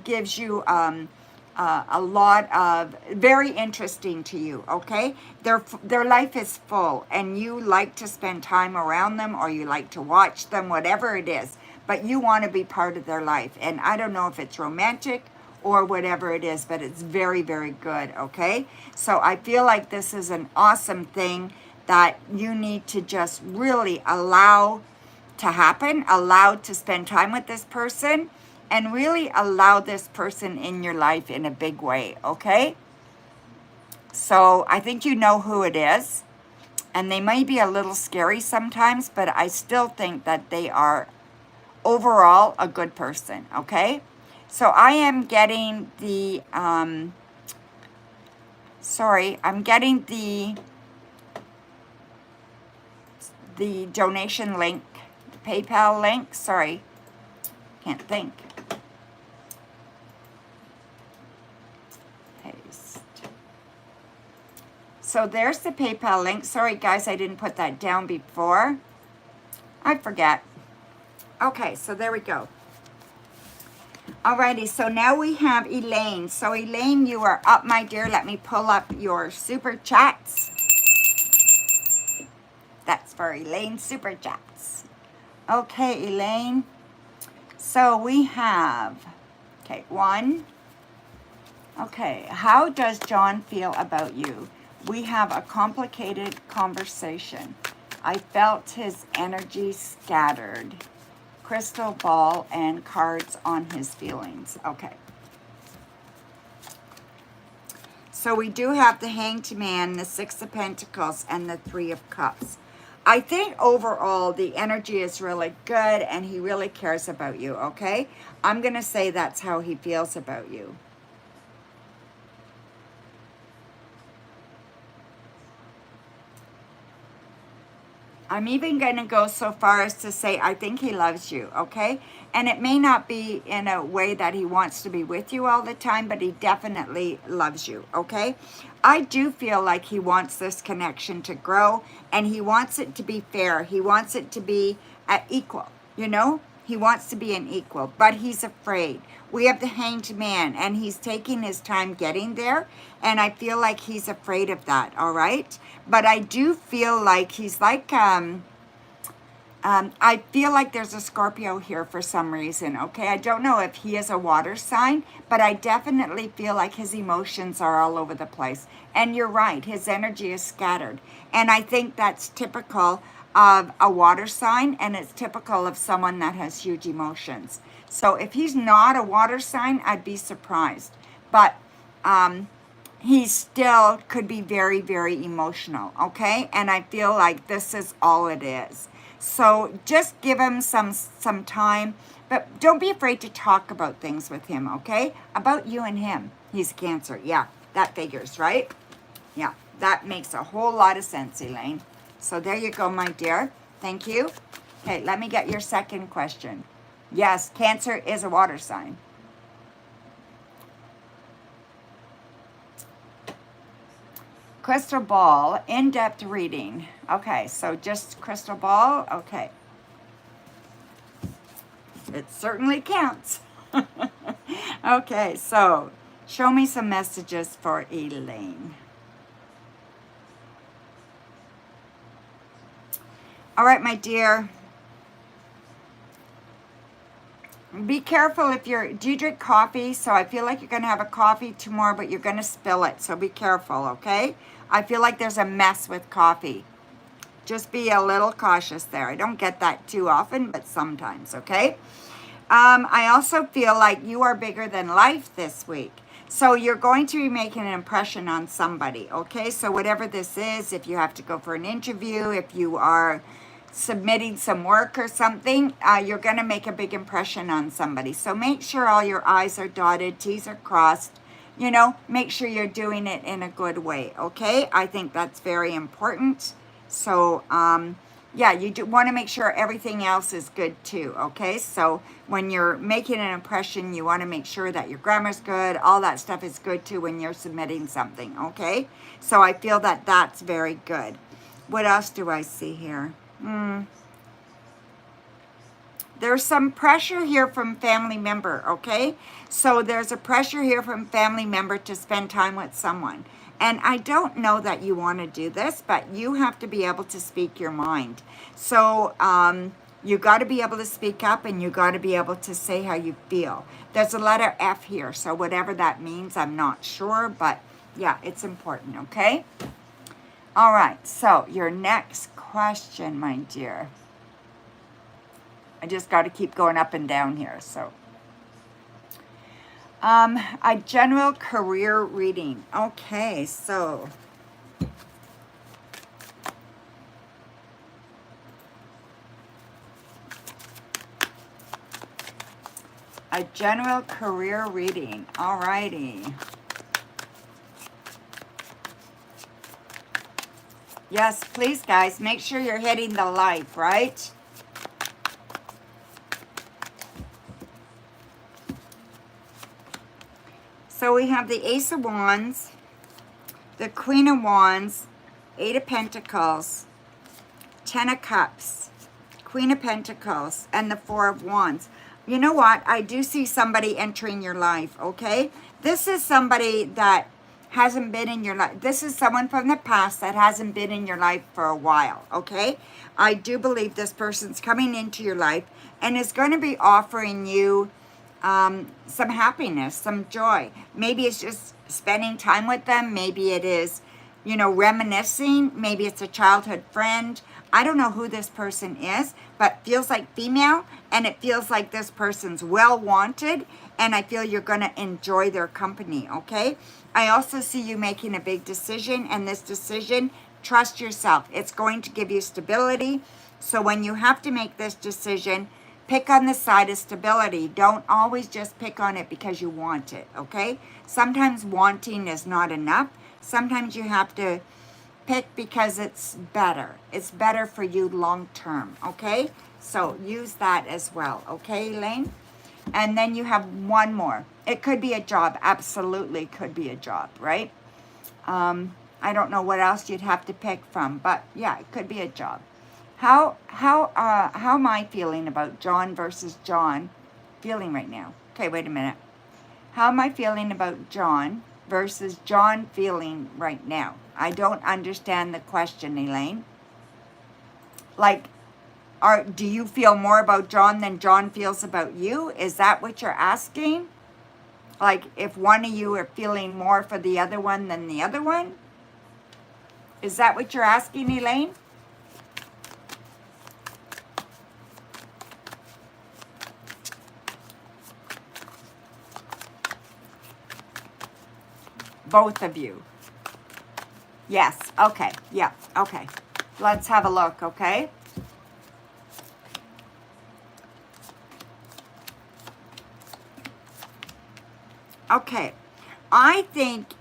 gives you a lot of very interesting to you. Okay, their life is full, and you like to spend time around them, or you like to watch them, whatever it is. But you want to be part of their life, and I don't know if it's romantic or whatever it is, but it's very, very good. Okay, so I feel like this is an awesome thing that you need to just really allow to happen, allow to spend time with this person, and really allow this person in your life in a big way. Okay, so I think you know who it is, and they may be a little scary sometimes, but I still think that they are overall a good person. Okay, so I am getting the I'm getting the donation link, the PayPal link. Sorry, can't think. Paste. So there's the PayPal link. Sorry guys, I didn't put that down before. I forget. Okay, so there we go. Alrighty, so now we have Elaine. So Elaine, you are up, my dear. Let me pull up your super chats. That's for Elaine super chats. Okay, Elaine. So we have, okay, one. Okay, how does John feel about you? We have a complicated conversation. I felt his energy scattered. Crystal ball and cards on his feelings. Okay. So we do have the Hanged Man, the Six of Pentacles, and the Three of Cups. I think overall the energy is really good and he really cares about you, okay? I'm going to say that's how he feels about you. I'm even going to go so far as to say I think he loves you, okay? And it may not be in a way that he wants to be with you all the time, but he definitely loves you, okay? I do feel like he wants this connection to grow, and he wants it to be fair. He wants it to be equal, you know? He wants to be an equal, but he's afraid. We have the Hanged Man, and he's taking his time getting there, and I feel like he's afraid of that, all right? But I do feel like he's like, I feel like there's a Scorpio here for some reason, okay? I don't know if he is a water sign, but I definitely feel like his emotions are all over the place. And you're right, his energy is scattered. And I think that's typical of a water sign, and it's typical of someone that has huge emotions. So if he's not a water sign, I'd be surprised. But he still could be very, very emotional, okay? And I feel like this is all it is. So just give him some time, but don't be afraid to talk about things with him, okay? About you and him. He's a Cancer. Yeah, that figures, right? Yeah, that makes a whole lot of sense, Elaine. So there you go, my dear. Thank you. Okay, let me get your second question. Yes, Cancer is a water sign. Crystal ball, in-depth reading. Okay, so just crystal ball. Okay. It certainly counts. Okay, so show me some messages for Elaine. All right, my dear. Be careful if you're, do you drink coffee? So I feel like you're going to have a coffee tomorrow, but you're going to spill it. So be careful, okay? I feel like there's a mess with coffee. Just be a little cautious there. I don't get that too often, but sometimes, okay? I also feel like you are bigger than life this week. So you're going to be making an impression on somebody, okay? So whatever this is, if you have to go for an interview, if you are submitting some work or something, you're going to make a big impression on somebody. So make sure all your I's are dotted, T's are crossed. You know, make sure you're doing it in a good way, okay? I think that's very important. So, yeah, you do want to make sure everything else is good too, okay? So when you're making an impression, you want to make sure that your grammar's good, all that stuff is good too when you're submitting something, okay? So I feel that that's very good. What else do I see here? There's some pressure here from family member, okay? So there's a pressure here from family member to spend time with someone. And I don't know that you want to do this, but you have to be able to speak your mind. So you got to be able to speak up, and you got to be able to say how you feel. There's a letter F here, so whatever that means, I'm not sure, but yeah, it's important, okay? All right, so your next question, my dear. I just got to keep going up and down here, so. A general career reading. Okay, so. A general career reading. Alrighty. Yes, please, guys, make sure you're hitting the like, right? So we have the Ace of Wands, the Queen of Wands, Eight of Pentacles, Ten of Cups, Queen of Pentacles, and the Four of Wands. You know what? I do see somebody entering your life, okay? This is somebody that hasn't been in your life. This is someone from the past that hasn't been in your life for a while, okay? I do believe this person's coming into your life and is going to be offering you some happiness, some joy. Maybe it's just spending time with them. Maybe it is, you know, reminiscing. Maybe it's a childhood friend. I don't know who this person is, but feels like female, and it feels like this person's well wanted, and I feel you're going to enjoy their company, okay? I also see you making a big decision, and this decision, trust yourself. It's going to give you stability. So when you have to make this decision, pick on the side of stability. Don't always just pick on it because you want it, okay? Sometimes wanting is not enough. Sometimes you have to pick because it's better. It's better for you long term, okay? So use that as well, okay, Elaine? And then you have one more. It could be a job. Absolutely could be a job, right? I don't know what else you'd have to pick from, but yeah, it could be a job. How am I feeling about John versus John feeling right now? Okay, wait a minute. How am I feeling about John versus John feeling right now? I don't understand the question, Elaine. Like, do you feel more about John than John feels about you? Is that what you're asking? Like, if one of you are feeling more for the other one than the other one? Is that what you're asking, Elaine? Both of you. Yes, okay, yeah, okay. Let's have a look, okay? Okay, I think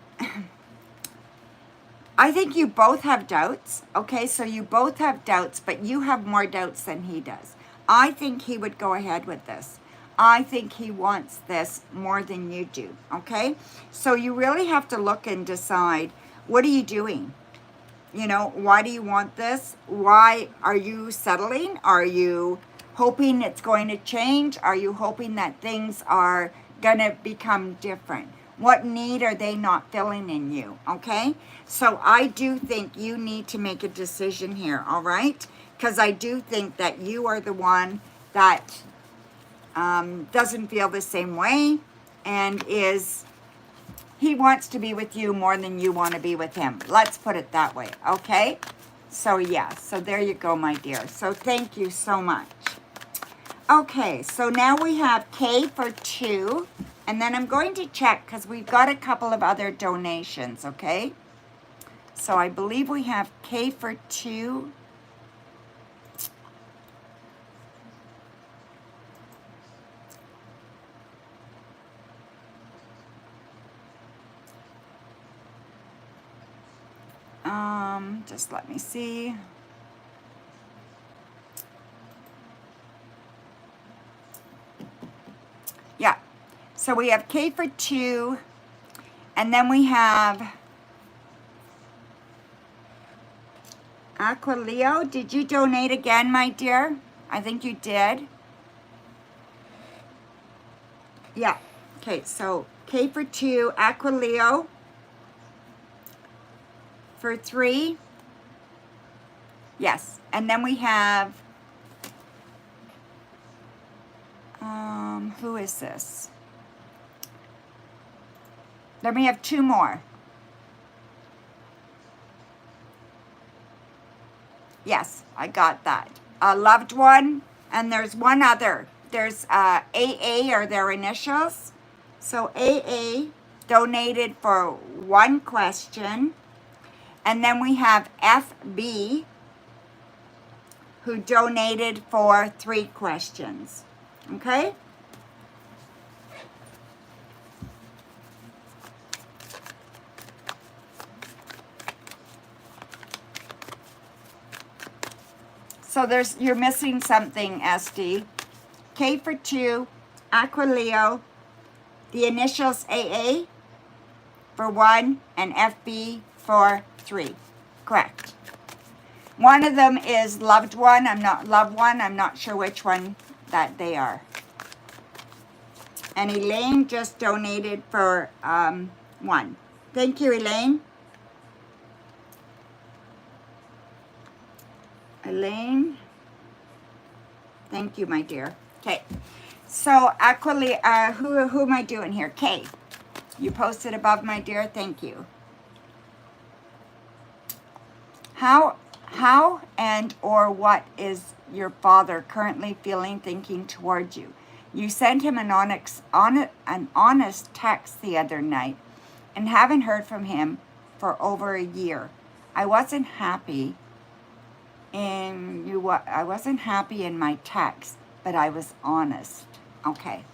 you both have doubts, okay? So you both have doubts, but you have more doubts than he does. I think he would go ahead with this. I think he wants this more than you do, okay? So you really have to look and decide, what are you doing? You know, why do you want this? Why are you settling? Are you hoping it's going to change? Are you hoping that things are going to become different? What need are they not filling in you, okay? So I do think you need to make a decision here, all right? Because I do think that you are the one that doesn't feel the same way and he wants to be with you more than you want to be with him. Let's put it that way, okay? So yeah, so there you go, my dear. So thank you so much. Okay, so now we have K for 2, and then I'm going to check because we've got a couple of other donations, okay? So I believe we have K for 2. Just let me see. Yeah, so we have K for 2, and then we have Aqua Leo. Did you donate again, my dear? I think you did. Yeah. Okay, so K for 2, Aquileo for 3. Yes. And then we have, who is this? Then we have 2 more. Yes, I got that. A loved one, and there's one other. There's AA, or their initials. So AA donated for 1 question. And then we have FB, who donated for 3 questions. Okay? So you're missing something, SD. K for 2, Aquileo, the initials AA for 1, and FB for 3. Correct. One of them is loved one. I'm not sure which one that they are. And Elaine just donated for 1. Thank you, Elaine. Elaine. Thank you, my dear. Okay. So, Aquileo, who am I doing here? K. You posted above, my dear. Thank you. How and or what is your father currently feeling, thinking towards you? You sent him an honest text the other night and haven't heard from him for over a year. I wasn't happy in my text, but I was honest. Okay.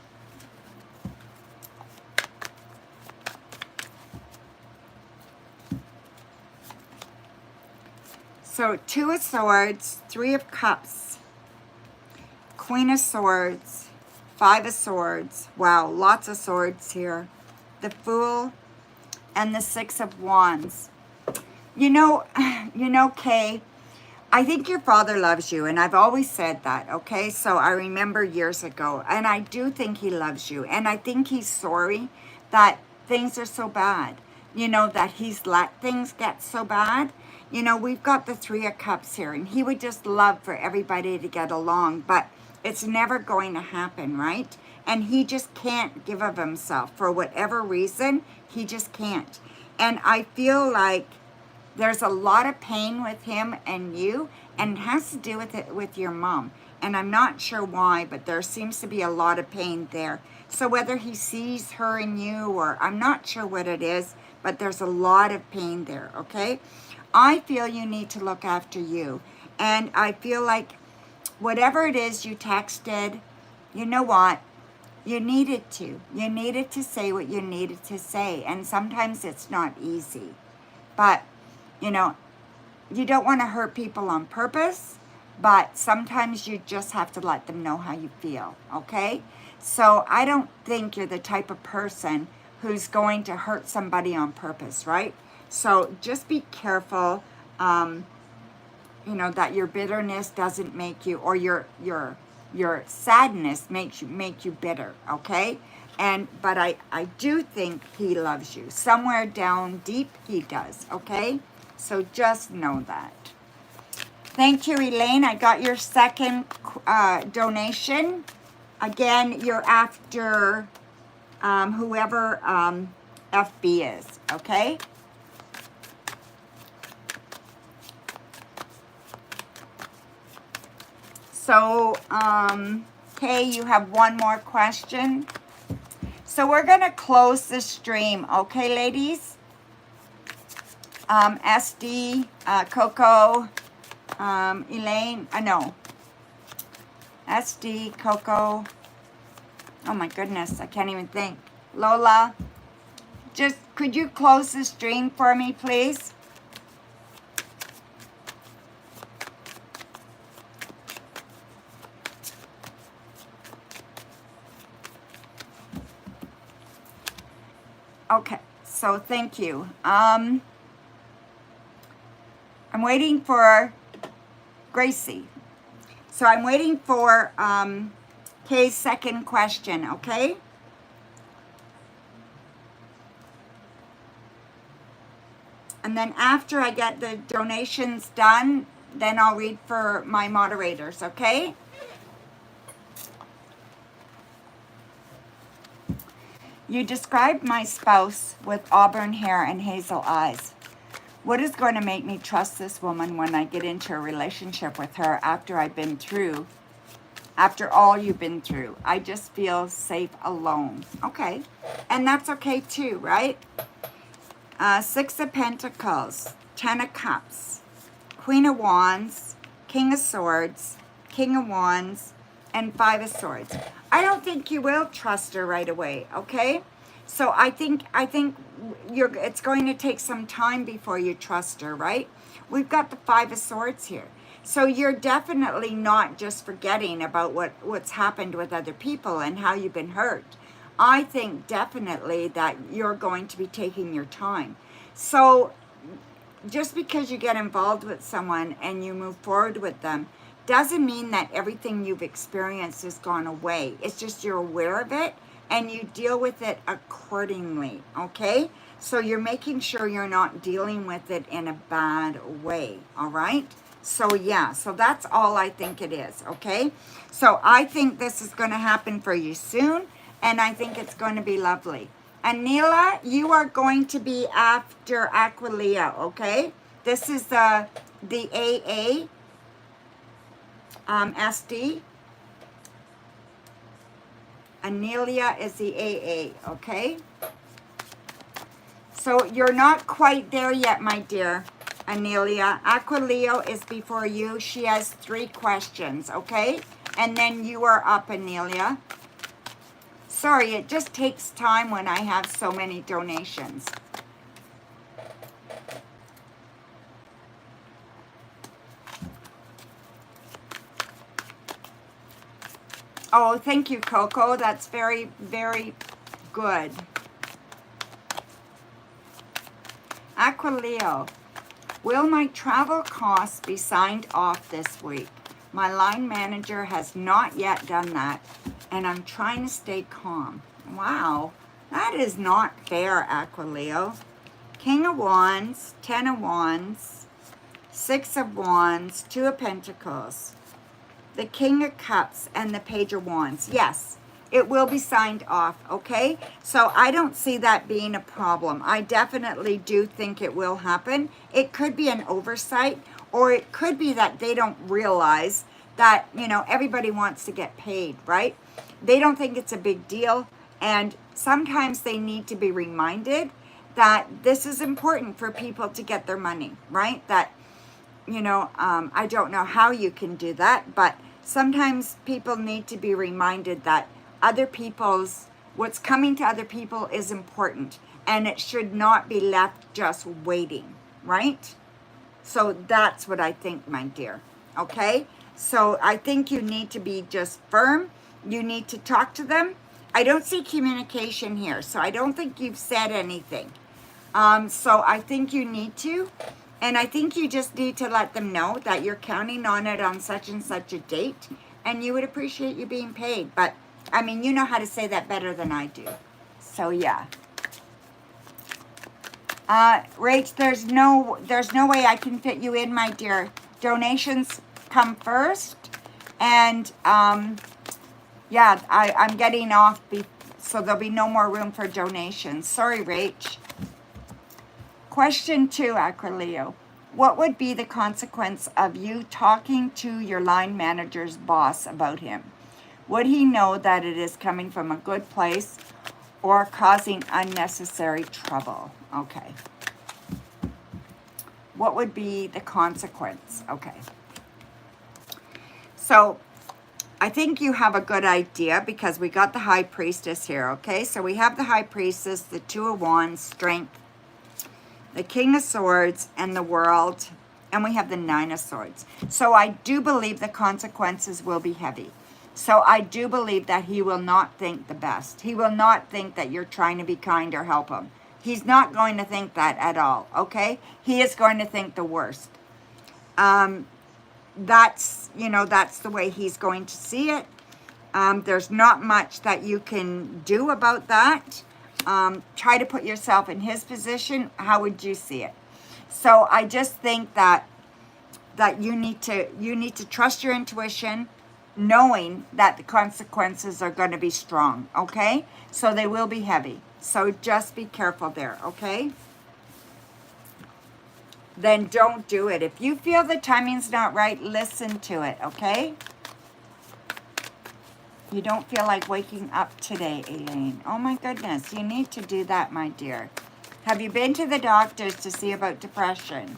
So 2 of Swords, 3 of Cups, Queen of Swords, 5 of Swords. Wow, lots of swords here. The Fool and the 6 of Wands. You know, Kay, I think your father loves you, and I've always said that, okay? So I remember years ago, and I do think he loves you, and I think he's sorry that things are so bad, that he's let things get so bad. We've got the 3 of Cups here, and he would just love for everybody to get along, but it's never going to happen, right? And he just can't give of himself. For whatever reason, he just can't. And I feel like there's a lot of pain with him and you, and it has to do with your mom. And I'm not sure why, but there seems to be a lot of pain there. So whether he sees her and you, or I'm not sure what it is, but there's a lot of pain there, okay? I feel you need to look after you. And I feel like whatever it is you texted, you know what? You needed to. You needed to say what you needed to say. And sometimes it's not easy. But, you don't want to hurt people on purpose. But sometimes you just have to let them know how you feel, okay? So I don't think you're the type of person who's going to hurt somebody on purpose, right? So just be careful, that your bitterness doesn't make you, or your sadness make you bitter, okay? But I do think he loves you. Somewhere down deep, he does, okay? So just know that. Thank you, Elaine. I got your second donation. Again, you're after whoever FB is, okay? So, Kay, you have one more question. So we're going to close the stream, okay, ladies? SD, Coco, Elaine, no. SD, Coco. Oh my goodness, I can't even think. Lola, just could you close the stream for me, please? Okay, so thank you. I'm waiting for Gracie. So I'm waiting for Kay's second question, okay? And then after I get the donations done, then I'll read for my moderators, okay? You described my spouse with auburn hair and hazel eyes. What is going to make me trust this woman when I get into a relationship with her after all you've been through? I just feel safe alone. Okay. And that's okay too, right? Six of Pentacles, 10 of Cups, Queen of Wands, King of Swords, King of Wands, and Five of Swords. I don't think you will trust her right away, okay? So I think it's going to take some time before you trust her, right? We've got the Five of Swords here. So you're definitely not just forgetting about what's happened with other people and how you've been hurt. I think definitely that you're going to be taking your time. So just because you get involved with someone and you move forward with them doesn't mean that everything you've experienced has gone away. It's just you're aware of it and you deal with it accordingly, okay? So you're making sure you're not dealing with it in a bad way, all right? So yeah, so that's all I think it is, okay? So I think this is going to happen for you soon, and I think it's going to be lovely. Anila, you are going to be after Aquilea, okay? This is the AA, SD. Anelia is the AA, okay? So you're not quite there yet, my dear Anelia. Aquileo is before you. She has 3 questions, okay? And then you are up, Anelia. Sorry, it just takes time when I have so many donations. Oh, thank you, Coco. That's very, very good. Aquileo, will my travel costs be signed off this week? My line manager has not yet done that, and I'm trying to stay calm. Wow, that is not fair, Aquileo. King of Wands, 10 of Wands, 6 of Wands, 2 of Pentacles, the King of Cups, and the Page of Wands. Yes, it will be signed off, okay? So I don't see that being a problem. I definitely do think it will happen. It could be an oversight, or it could be that they don't realize that, you know, everybody wants to get paid, right? They don't think it's a big deal, and sometimes they need to be reminded that this is important for people to get their money, right? That, you know, I don't know how you can do that, but sometimes people need to be reminded that what's coming to other people is important, and it should not be left just waiting, right? So that's what I think, my dear, okay? So I think you need to be just firm. You need to talk to them. I don't see communication here, so I don't think you've said anything. So I think you need to. And I think you just need to let them know that you're counting on it on such and such a date, and you would appreciate you being paid. But, I mean, you know how to say that better than I do. So, yeah. Rach, there's no way I can fit you in, my dear. Donations come first. And, yeah, I'm getting off, so there'll be no more room for donations. Sorry, Rach. Question 2, Aquileo. What would be the consequence of you talking to your line manager's boss about him? Would he know that it is coming from a good place or causing unnecessary trouble? Okay. What would be the consequence? Okay. So I think you have a good idea because we got the High Priestess here, okay? So we have the High Priestess, the 2 of Wands, Strength, the King of Swords, and the World, and we have the 9 of Swords. So I do believe the consequences will be heavy. So I do believe that he will not think the best. He will not think that you're trying to be kind or help him. He's not going to think that at all, okay? He is going to think the worst. That's the way he's going to see it. There's not much that you can do about that. Try to put yourself in his position. How would you see it? So I just think that you need to trust your intuition, knowing that the consequences are going to be strong, okay? So they will be heavy. So just be careful there, okay? Then don't do it. If you feel the timing's not right, listen to it, okay? You don't feel like waking up today, Elaine. Oh my goodness, you need to do that, my dear. Have you been to the doctors to see about depression?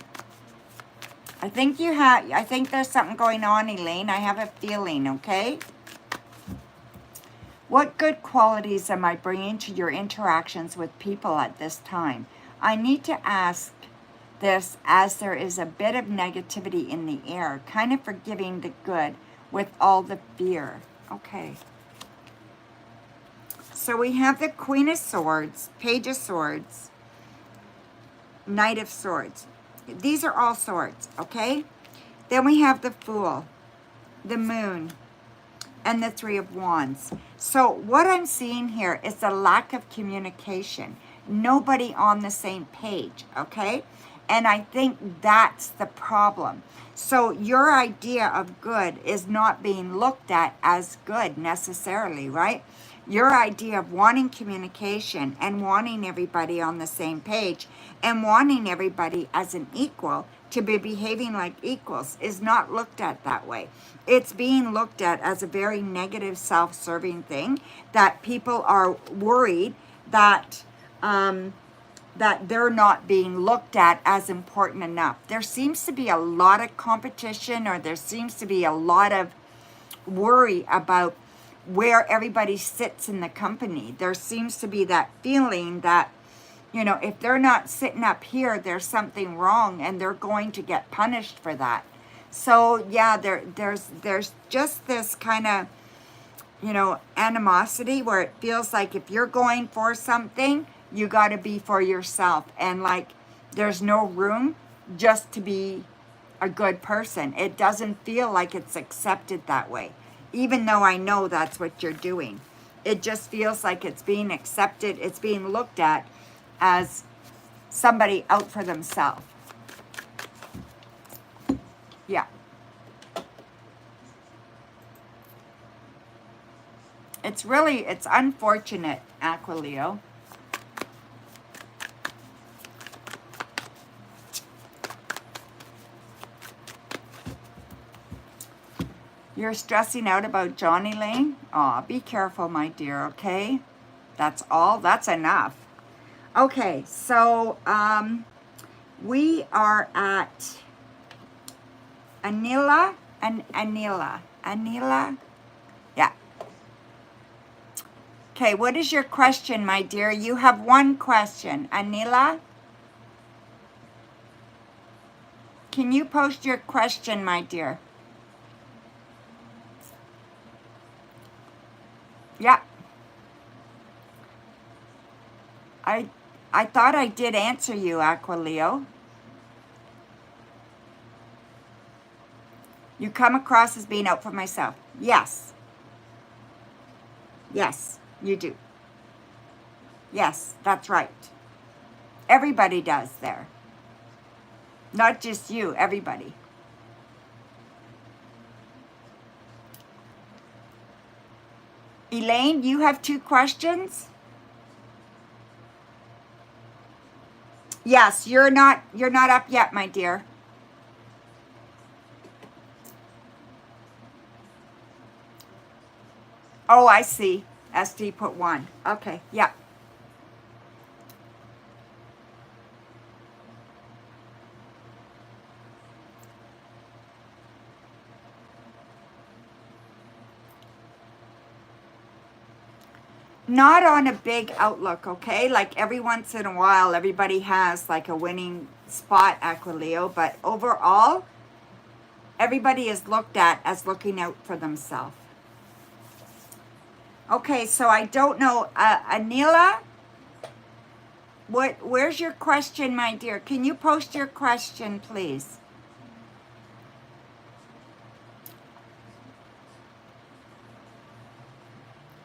I think you have. I think there's something going on, Elaine. I have a feeling, okay? What good qualities am I bringing to your interactions with people at this time? I need to ask this as there is a bit of negativity in the air, kind of forgiving the good with all the fear. Okay. So we have the Queen of Swords, Page of Swords, Knight of Swords. These are all swords, okay? Then we have the Fool, the Moon, and the Three of Wands. So what I'm seeing here is a lack of communication. Nobody on the same page, okay? And I think that's the problem. So your idea of good is not being looked at as good necessarily, right? Your idea of wanting communication and wanting everybody on the same page and wanting everybody as an equal to be behaving like equals is not looked at that way. It's being looked at as a very negative, self-serving thing that people are worried that that they're not being looked at as important enough. There seems to be a lot of competition, or there seems to be a lot of worry about where everybody sits in the company. There seems to be that feeling that, you know, if they're not sitting up here, there's something wrong and they're going to get punished for that. So yeah, there's just this kind of, you know, animosity where it feels like if you're going for something, you got to be for yourself, and like there's no room just to be a good person. It doesn't feel like it's accepted that way, even though I know that's what you're doing. It just feels like it's being accepted, it's being looked at as somebody out for themselves. Yeah. It's unfortunate, Aquileo. You're stressing out about Johnny Lane? Aw, be careful, my dear, okay? That's all. That's enough. Okay, so we are at Anila. Yeah. Okay, what is your question, my dear? You have one question. Anila? Can you post your question, my dear? Yeah. I thought I did answer you, Aquileo. You come across as being out for myself. Yes. Yes, you do. Yes, that's right. Everybody does there. Not just you, everybody. Elaine, you have two questions? Yes, you're not up yet, my dear. Oh, I see. SD put 1. Okay, yeah. Not on a big outlook, okay? Like every once in a while, everybody has like a winning spot, Aquileo, but overall, everybody is looked at as looking out for themselves. Okay, so I don't know, Anila, where's your question, my dear? Can you post your question, please?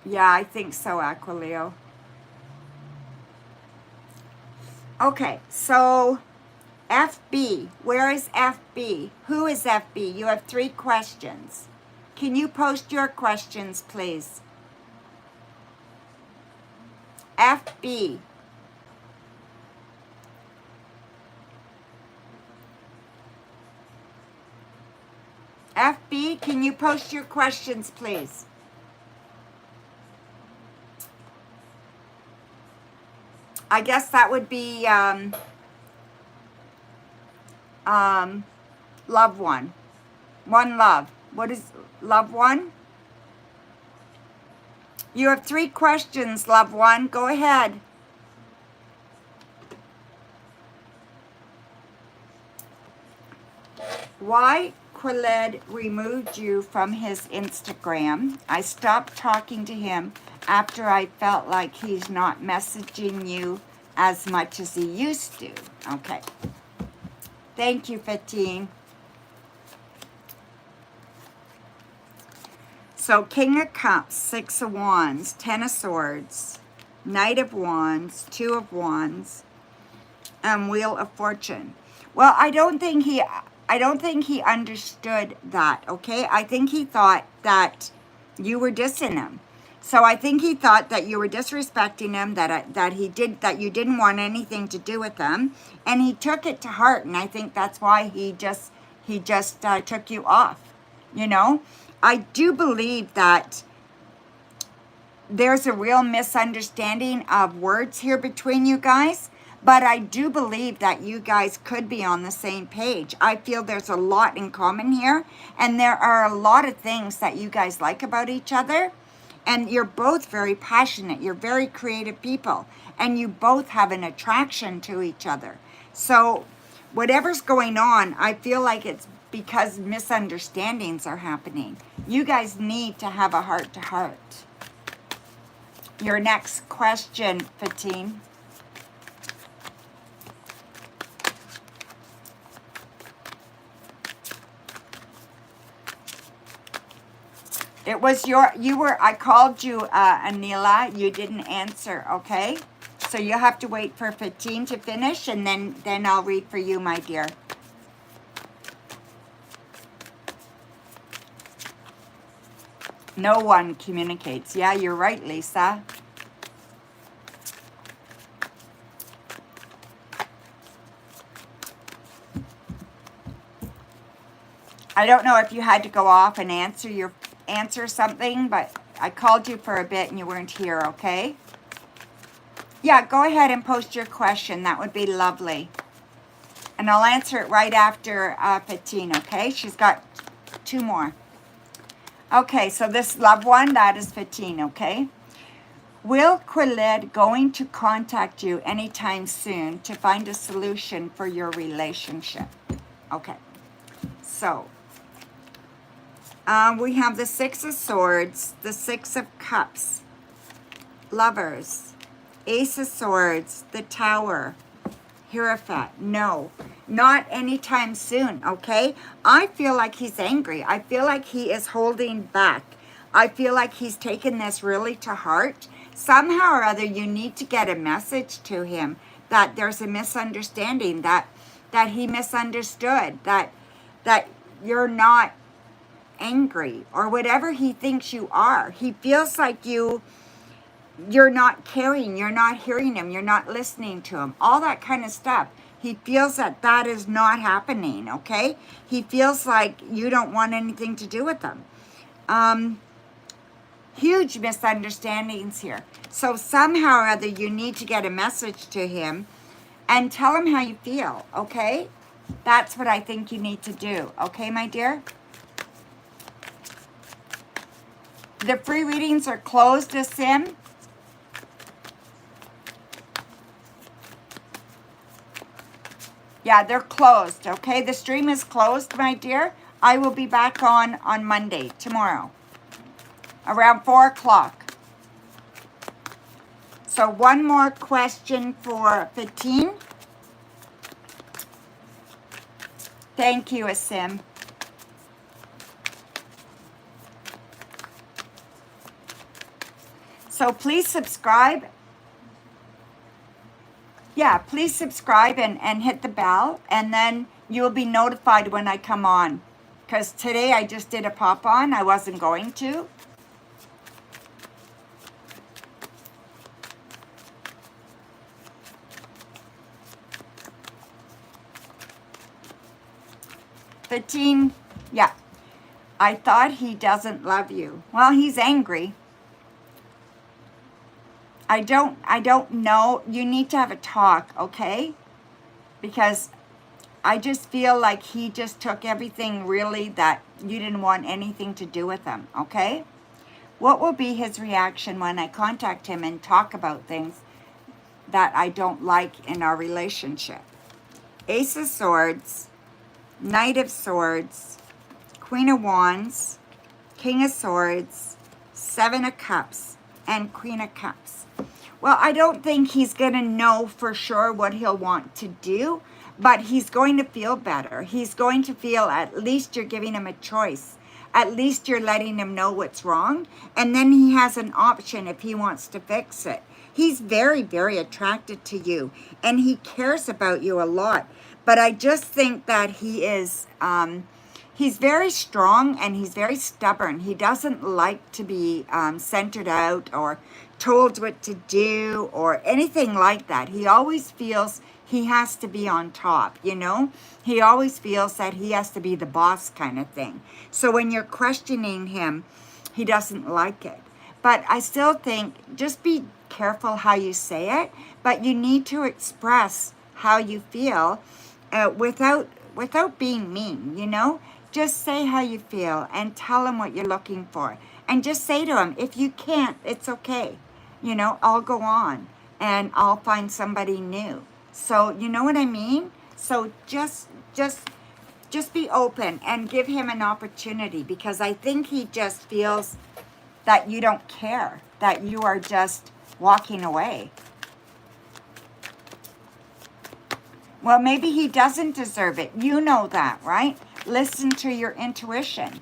Yeah, I think so, Aquileo. Okay, so FB, where is FB? Who is FB? You have 3 questions. Can you post your questions, please? FB. FB, can you post your questions, please? I guess that would be loved one. One love. What is loved one? You have 3 questions, loved one. Go ahead. Why Khaled removed you from his Instagram? I stopped talking to him after I felt like he's not messaging you as much as he used to. Okay. Thank you, 15. So King of Cups, 6 of Wands, 10 of Swords, Knight of Wands, 2 of Wands, and Wheel of Fortune. Well, I don't think he understood that, okay? I think he thought that you were dissing him. So I think he thought that you were disrespecting him, that you didn't want anything to do with him, and he took it to heart, and I think that's why he just took you off, you know? I do believe that there's a real misunderstanding of words here between you guys, but I do believe that you guys could be on the same page. I feel there's a lot in common here, and there are a lot of things that you guys like about each other, and you're both very passionate. You're very creative people, and you both have an attraction to each other. So whatever's going on, I feel like it's because misunderstandings are happening. You guys need to have a heart-to-heart. Your next question, Fatine. It was I called you, Anila, you didn't answer, okay? So you'll have to wait for 15 to finish, and then I'll read for you, my dear. No one communicates. Yeah, you're right, Lisa. I don't know if you had to go off and answer something, but I called you for a bit and you weren't here, okay? Yeah, go ahead and post your question. That would be lovely. And I'll answer it right after 15, okay? She's got 2 more. Okay, so this loved one, that is 15, okay? Will Khaled going to contact you anytime soon to find a solution for your relationship? Okay, so we have the 6 of Swords, the 6 of Cups, Lovers, Ace of Swords, the Tower, Hierophant. No, not anytime soon, okay? I feel like he's angry. I feel like he is holding back. I feel like he's taken this really to heart. Somehow or other, you need to get a message to him that there's a misunderstanding, that he misunderstood, that you're not angry or whatever he thinks you are. He feels like you're not caring, you're not hearing him, you're not listening to him, all that kind of stuff. He feels that is not happening, okay? He feels like you don't want anything to do with him. Huge misunderstandings here. So somehow or other, you need to get a message to him and tell him how you feel, okay? That's what I think you need to do, okay, my dear? The free readings are closed, Asim. Yeah, they're closed, okay? The stream is closed, my dear. I will be back on Monday, tomorrow, around 4 o'clock. So one more question for 15. Thank you, Asim. So please subscribe. Yeah, please subscribe and hit the bell, and then you'll be notified when I come on. Because today I just did a pop on. I wasn't going to. The teen, yeah. I thought he doesn't love you. Well, he's angry. I don't know. You need to have a talk, okay? Because I just feel like he just took everything really that you didn't want anything to do with him, okay? What will be his reaction when I contact him and talk about things that I don't like in our relationship? Ace of Swords, Knight of Swords, Queen of Wands, King of Swords, Seven of Cups, and Queen of Cups. Well, I don't think he's going to know for sure what he'll want to do, but he's going to feel better. He's going to feel at least you're giving him a choice. At least you're letting him know what's wrong, and then he has an option if he wants to fix it. He's very, very attracted to you, and he cares about you a lot. But I just think that he is, he's very strong and he's very stubborn. He doesn't like to be centered out or told what to do or anything like that. He always feels he has to be on top, you know? He always feels that he has to be the boss kind of thing. So when you're questioning him, he doesn't like it. But I still think just be careful how you say it, but you need to express how you feel without being mean, you know? Just say how you feel and tell him what you're looking for. And just say to him, if you can't, it's okay. You know, I'll go on and I'll find somebody new. So, you know what I mean? So just be open and give him an opportunity, because I think he just feels that you don't care, that you are just walking away. Well, maybe he doesn't deserve it. You know that, right? Listen to your intuition.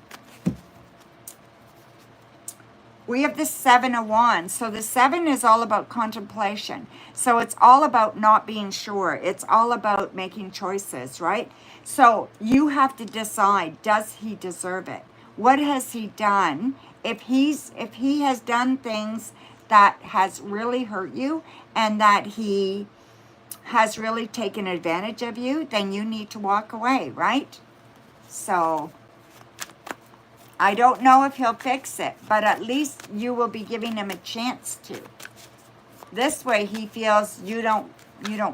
We have the Seven of Wands. So the Seven is all about contemplation. So it's all about not being sure. It's all about making choices, right? So you have to decide, does he deserve it? What has he done? If he has done things that has really hurt you and that he has really taken advantage of you, then you need to walk away, right? So I don't know if he'll fix it, but at least you will be giving him a chance to. This way he feels you don't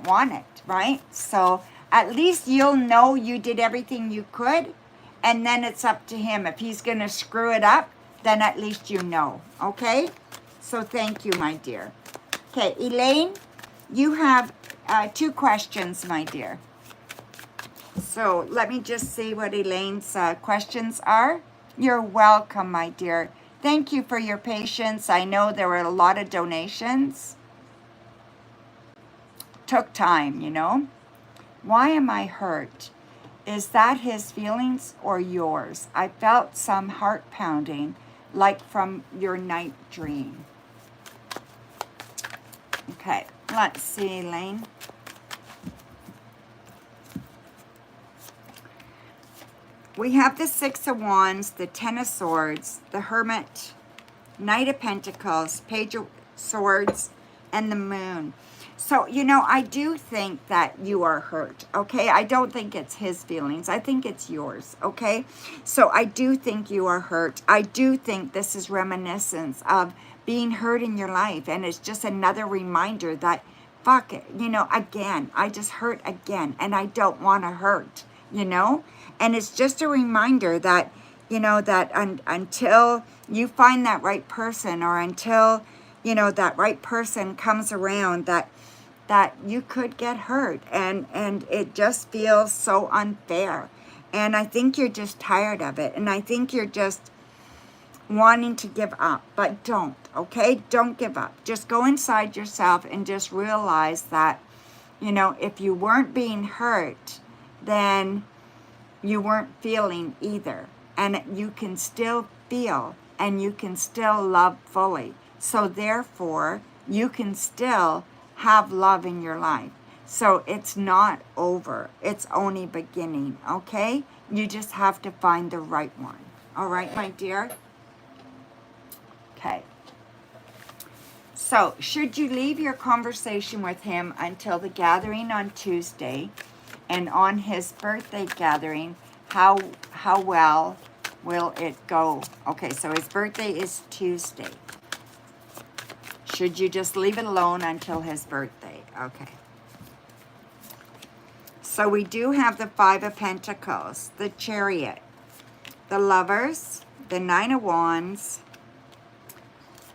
want it, right? So at least you'll know you did everything you could, and then it's up to him. If he's going to screw it up, then at least you know, okay? So thank you, my dear. Okay, Elaine, you have 2 questions, my dear. So let me just see what Elaine's questions are. You're welcome, my dear. Thank you for your patience. I know there were a lot of donations. Took time, you know. Why am I hurt? Is that his feelings or yours? I felt some heart pounding, like from your night dream. Okay, let's see, Elaine. We have the Six of Wands, the Ten of Swords, the Hermit, Knight of Pentacles, Page of Swords, and the Moon. So, you know, I do think that you are hurt, okay? I don't think it's his feelings. I think it's yours, okay? So I do think you are hurt. I do think this is reminiscence of being hurt in your life. And it's just another reminder that, fuck it, you know, again, I just hurt again. And I don't want to hurt, you know? And it's just a reminder that, you know, that until you find that right person, or until, you know, that right person comes around, that you could get hurt, and it just feels so unfair. And I think you're just tired of it, and I think you're just wanting to give up, but don't, okay? Don't give up. Just go inside yourself and just realize that, you know, if you weren't being hurt, then you weren't feeling either. And you can still feel, and you can still love fully. So therefore, you can still have love in your life. So it's not over. It's only beginning, okay? You just have to find the right one. All right, my dear? Okay. So, should you leave your conversation with him until the gathering on Tuesday, and on his birthday gathering, how well will it go? Okay, so his birthday is Tuesday. Should you just leave it alone until his birthday? Okay. So we do have the Five of Pentacles, the Chariot, the Lovers, the Nine of Wands,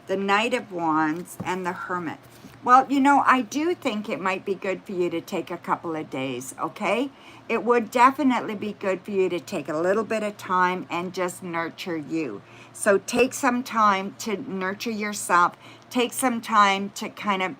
the Knight of Wands, and the Hermit. Well, you know, I do think it might be good for you to take a couple of days, okay? It would definitely be good for you to take a little bit of time and just nurture you. So take some time to nurture yourself. Take some time to kind of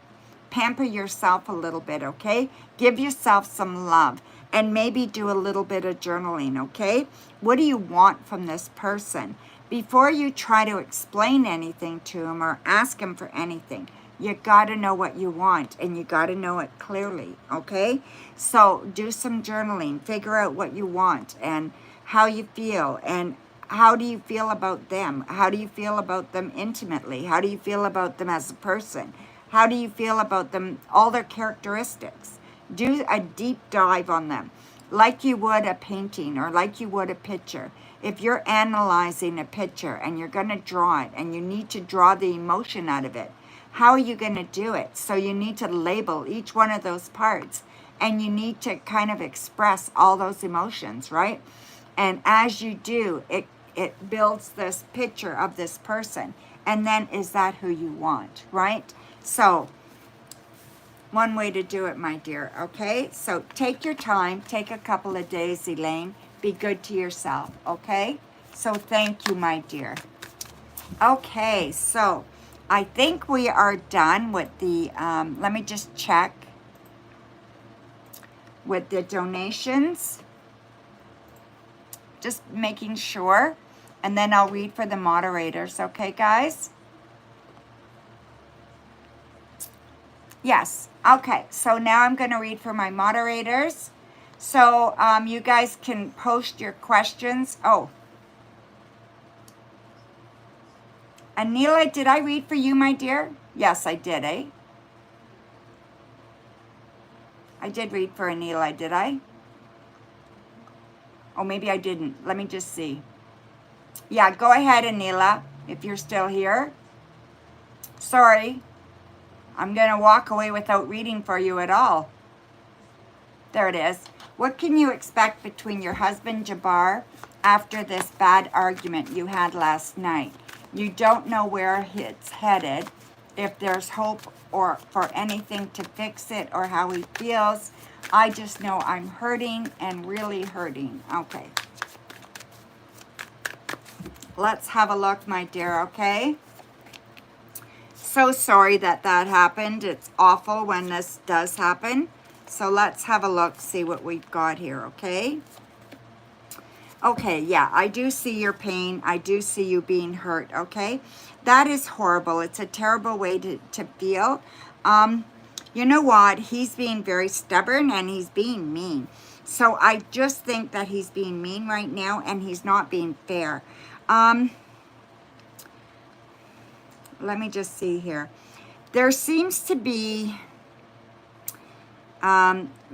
pamper yourself a little bit, okay? Give yourself some love and maybe do a little bit of journaling, okay? What do you want from this person? Before you try to explain anything to him or ask him for anything, you got to know what you want, and you got to know it clearly, okay? So do some journaling. Figure out what you want and how you feel, and how do you feel about them? How do you feel about them intimately? How do you feel about them as a person? How do you feel about them, all their characteristics? Do a deep dive on them, like you would a painting or like you would a picture. If you're analyzing a picture and you're going to draw it and you need to draw the emotion out of it, how are you going to do it? So you need to label each one of those parts, and you need to kind of express all those emotions, right? And as you do, it builds this picture of this person. And then, is that who you want, right? So one way to do it, my dear, okay? So take your time. Take a couple of days, Elaine. Be good to yourself, okay? So thank you, my dear. Okay, so I think we are done with the, let me just check with the donations. Just making sure. And then I'll read for the moderators, okay, guys? Yes, okay. So now I'm going to read for my moderators. So you guys can post your questions. Oh, Anila, did I read for you, my dear? Yes, I did, eh? I did read for Anila, did I? Oh, maybe I didn't. Let me just see. Yeah, go ahead, Anila, if you're still here. Sorry. I'm going to walk away without reading for you at all. There it is. What can you expect between your husband, Jabbar, after this bad argument you had last night? You don't know where it's headed, if there's hope or for anything to fix it or how he feels. I just know I'm hurting and really hurting. Okay. Let's have a look, my dear, okay? So sorry that happened. It's awful when this does happen. So let's have a look, see what we've got here, okay? Okay, yeah, I do see your pain. I do see you being hurt, okay? That is horrible. It's a terrible way to feel. You know what? He's being very stubborn and he's being mean. So I just think that he's being mean right now and he's not being fair. Let me just see here. There seems to be...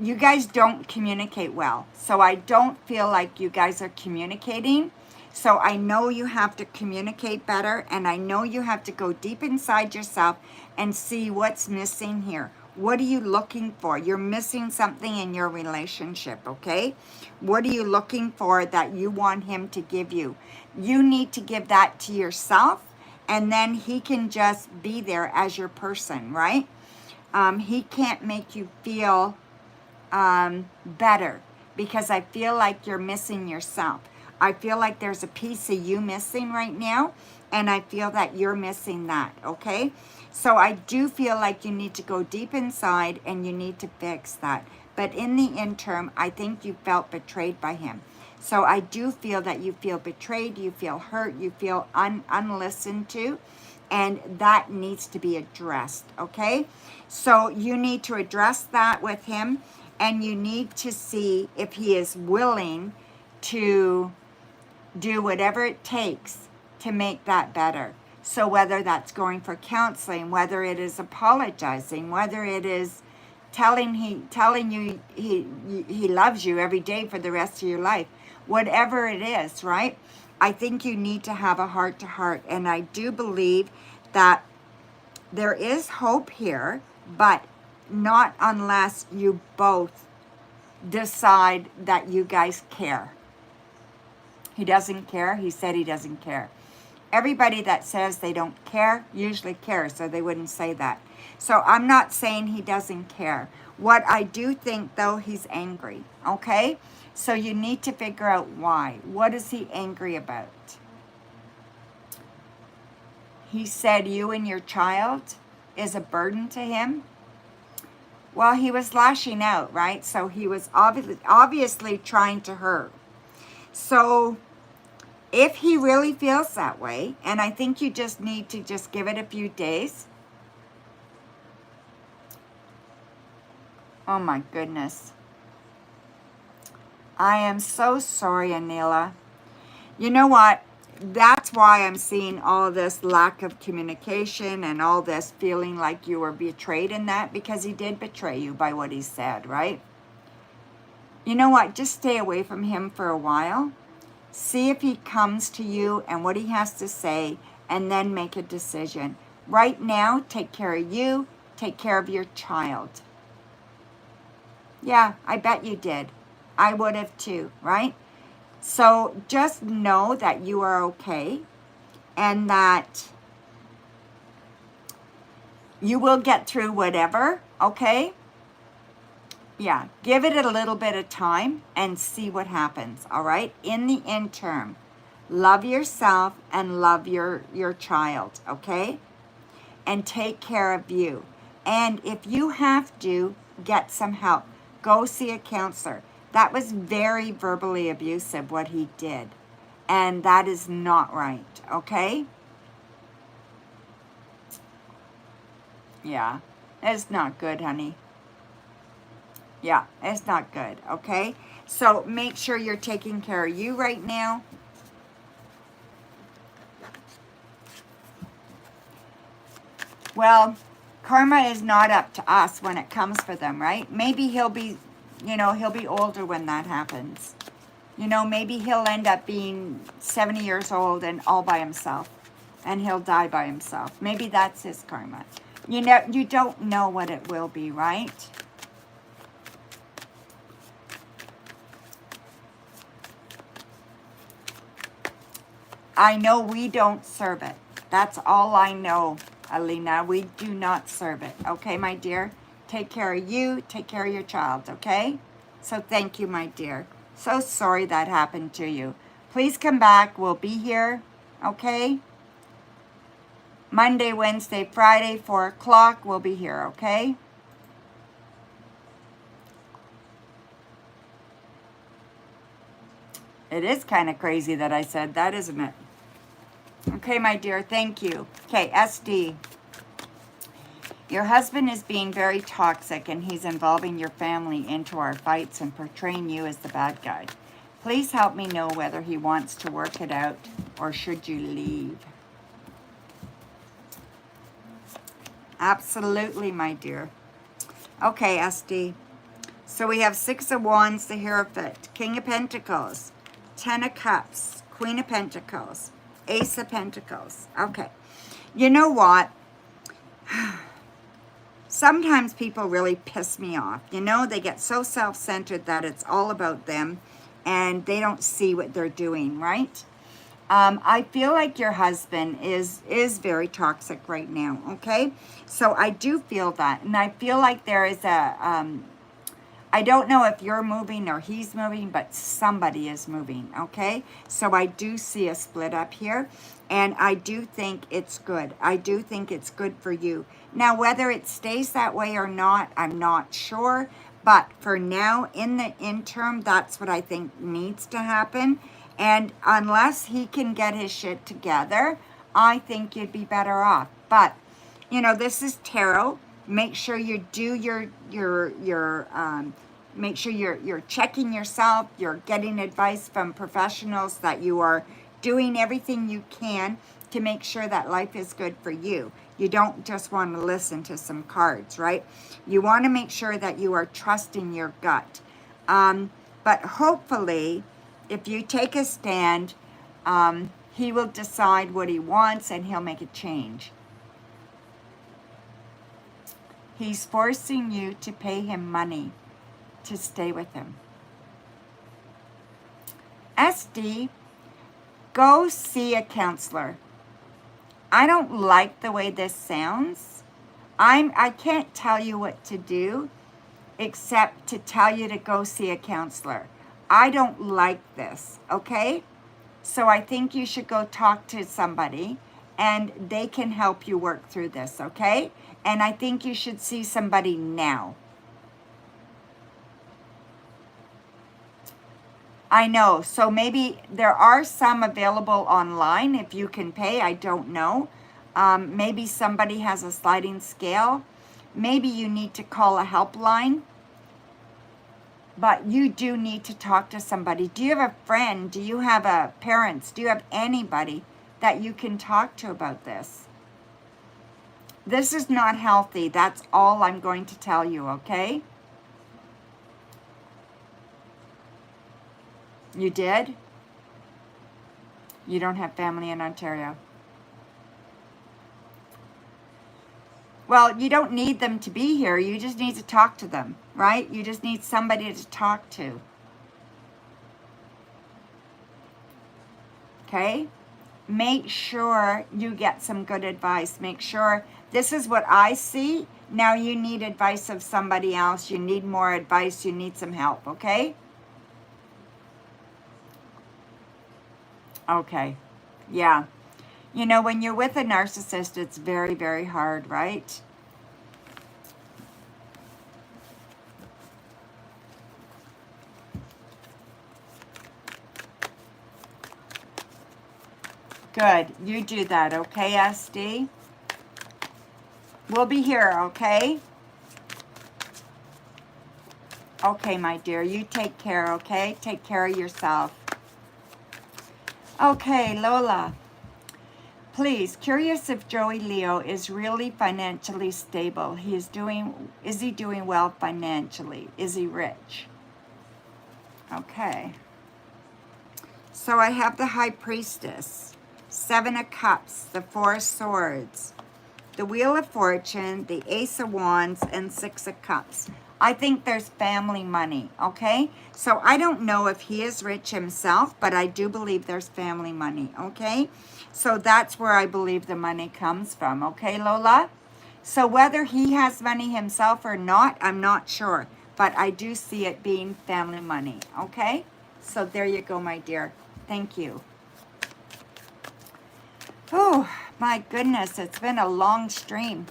you guys don't communicate well. So I don't feel like you guys are communicating. So I know you have to communicate better, and I know you have to go deep inside yourself and see what's missing here. What are you looking for? You're missing something in your relationship, okay? What are you looking for that you want him to give you? You need to give that to yourself, and then he can just be there as your person, right? He can't make you feel better, because I feel like you're missing yourself. I feel like there's a piece of you missing right now, and I feel that you're missing that, okay? So I do feel like you need to go deep inside and you need to fix that. But in the interim, I think you felt betrayed by him. So I do feel that you feel betrayed, you feel hurt, you feel unlistened to. and that needs to be addressed, okay? So you need to address that with him, and you need to see if he is willing to do whatever it takes to make that better. So whether that's going for counseling, whether it is apologizing, whether it is telling you he loves you every day for the rest of your life, whatever it is, right? I think you need to have a heart to heart, and I do believe that there is hope here, but not unless you both decide that you guys care. He doesn't care. He said he doesn't care. Everybody that says they don't care usually cares, or they wouldn't say that. So I'm not saying he doesn't care. What I do think, though, he's angry, okay? So you need to figure out why. What is he angry about? He said you and your child is a burden to him. Well, he was lashing out, right? So he was obviously trying to hurt. So if he really feels that way, and I think you just need to just give it a few days. Oh my goodness. I am so sorry, Anila. You know what? That's why I'm seeing all this lack of communication and all this feeling like you were betrayed in that, because he did betray you by what he said, right? You know what? Just stay away from him for a while. See if he comes to you and what he has to say, and then make a decision. Right now, take care of you, take care of your child. Yeah, I bet you did. I would have too, right? So just know that you are okay, and that you will get through whatever, okay? Yeah, give it a little bit of time and see what happens, all right? In the interim, love yourself and love your child, okay? And take care of you. And if you have to, get some help. Go see a counselor. That was very verbally abusive, what he did. And that is not right, okay? Yeah, it's not good, honey. Yeah, it's not good, okay? So make sure you're taking care of you right now. Well, karma is not up to us when it comes for them, right? Maybe he'll be, he'll be older when that happens. Maybe he'll end up being 70 years old and all by himself, and he'll die by himself. Maybe that's his karma. You don't know what it will be, right? I know we don't serve it. That's all I know, Alina. We do not serve it. Okay, my dear? Take care of you. Take care of your child, okay? So thank you, my dear. So sorry that happened to you. Please come back. We'll be here, okay? Monday, Wednesday, Friday, 4 o'clock. We'll be here, okay? It is kind of crazy that I said that, isn't it? Okay, my dear, thank you. Okay, SD. Your husband is being very toxic, and he's involving your family into our fights and portraying you as the bad guy. Please help me know whether he wants to work it out, or should you leave? Absolutely, my dear. Okay, SD. So we have 6 of Wands, the Hierophant, King of Pentacles, 10 of Cups, Queen of Pentacles, Ace of Pentacles. Okay. You know what? Sometimes people really piss me off. They get so self-centered that it's all about them, and they don't see what they're doing, right? I feel like your husband is very toxic right now, okay? So I do feel that. And I feel like there is I don't know if you're moving or he's moving, but somebody is moving, okay? So I do see a split up here, and I do think it's good. I do think it's good for you. Now, whether it stays that way or not, I'm not sure. But for now, in the interim, that's what I think needs to happen. And unless he can get his shit together, I think you'd be better off. But, you know, this is tarot. Make sure you do make sure you're checking yourself, you're getting advice from professionals, that you are doing everything you can to make sure that life is good for you. You don't just want to listen to some cards, right? You want to make sure that you are trusting your gut. But hopefully, if you take a stand, he will decide what he wants and he'll make a change. He's forcing you to pay him money to stay with him. SD, go see a counselor. I don't like the way this sounds. I can't tell you what to do except to tell you to go see a counselor. I don't like this, okay? So I think you should go talk to somebody and they can help you work through this, okay? And I think you should see somebody now. I know, so maybe there are some available online if you can pay, I don't know. Maybe somebody has a sliding scale. Maybe you need to call a helpline. But you do need to talk to somebody. Do you have a friend? Do you have a parents? Do you have anybody that you can talk to about this? This is not healthy. That's all I'm going to tell you, okay? You did? You don't have family in Ontario. Well, you don't need them to be here. You just need to talk to them, right? You just need somebody to talk to. Okay? Make sure you get some good advice. Make sure, this is what I see. Now you need advice of somebody else. You need more advice. You need some help, okay? Okay. Yeah. You know, when you're with a narcissist, it's very, very hard, right? Good. You do that, okay, SD? We'll be here, okay? Okay, my dear. You take care, okay? Take care of yourself. Okay, Lola. Please, curious if Joey Leo is really financially stable. Is he doing well financially? Is he rich? Okay. So I have the High Priestess, 7 of Cups, the 4 of Swords, the Wheel of Fortune, the Ace of Wands, and 6 of Cups. I think there's family money, okay? So I don't know if he is rich himself, but I do believe there's family money, okay? So that's where I believe the money comes from, okay, Lola? So whether he has money himself or not, I'm not sure. But I do see it being family money, okay? So there you go, my dear. Thank you. Oh, my goodness, it's been a long stream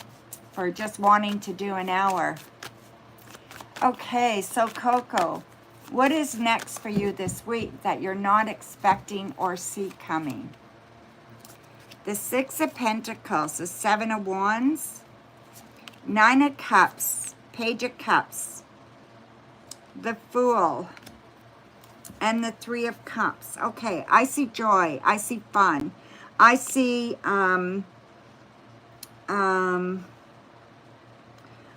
for just wanting to do an hour. Okay, so Coco, what is next for you this week that you're not expecting or see coming? The 6 of Pentacles, the 7 of Wands, 9 of Cups, Page of Cups, the Fool, and the 3 of Cups. Okay, I see joy. I see fun. I see,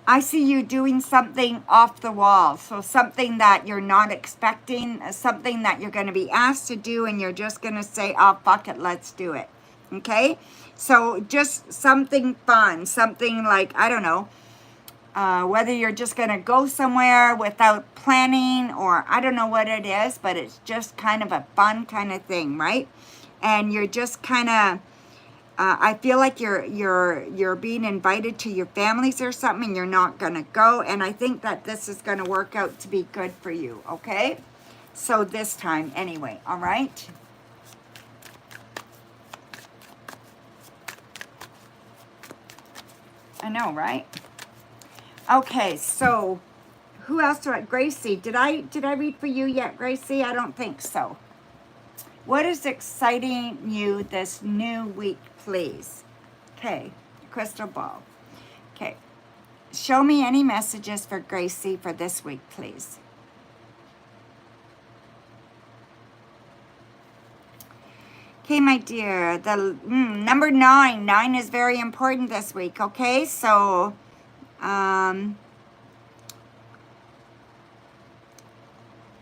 I see you doing something off the wall. So something that you're not expecting, something that you're going to be asked to do, and you're just going to say, oh, fuck it, let's do it. Okay? So just something fun, something like, I don't know, whether you're just going to go somewhere without planning, or I don't know what it is, but it's just kind of a fun kind of thing, right? And you're just kind of, I feel like you're being invited to your families or something, and you're not going to go. And I think that this is going to work out to be good for you, okay? So this time anyway, all right? I know, right? Okay, so who else do I, Gracie, did I read for you yet, Gracie? I don't think so. What is exciting you this new week, please. Okay, crystal ball. Okay, show me any messages for Gracie for this week, please. Okay, my dear, the number 9. 9 is very important this week, okay? So,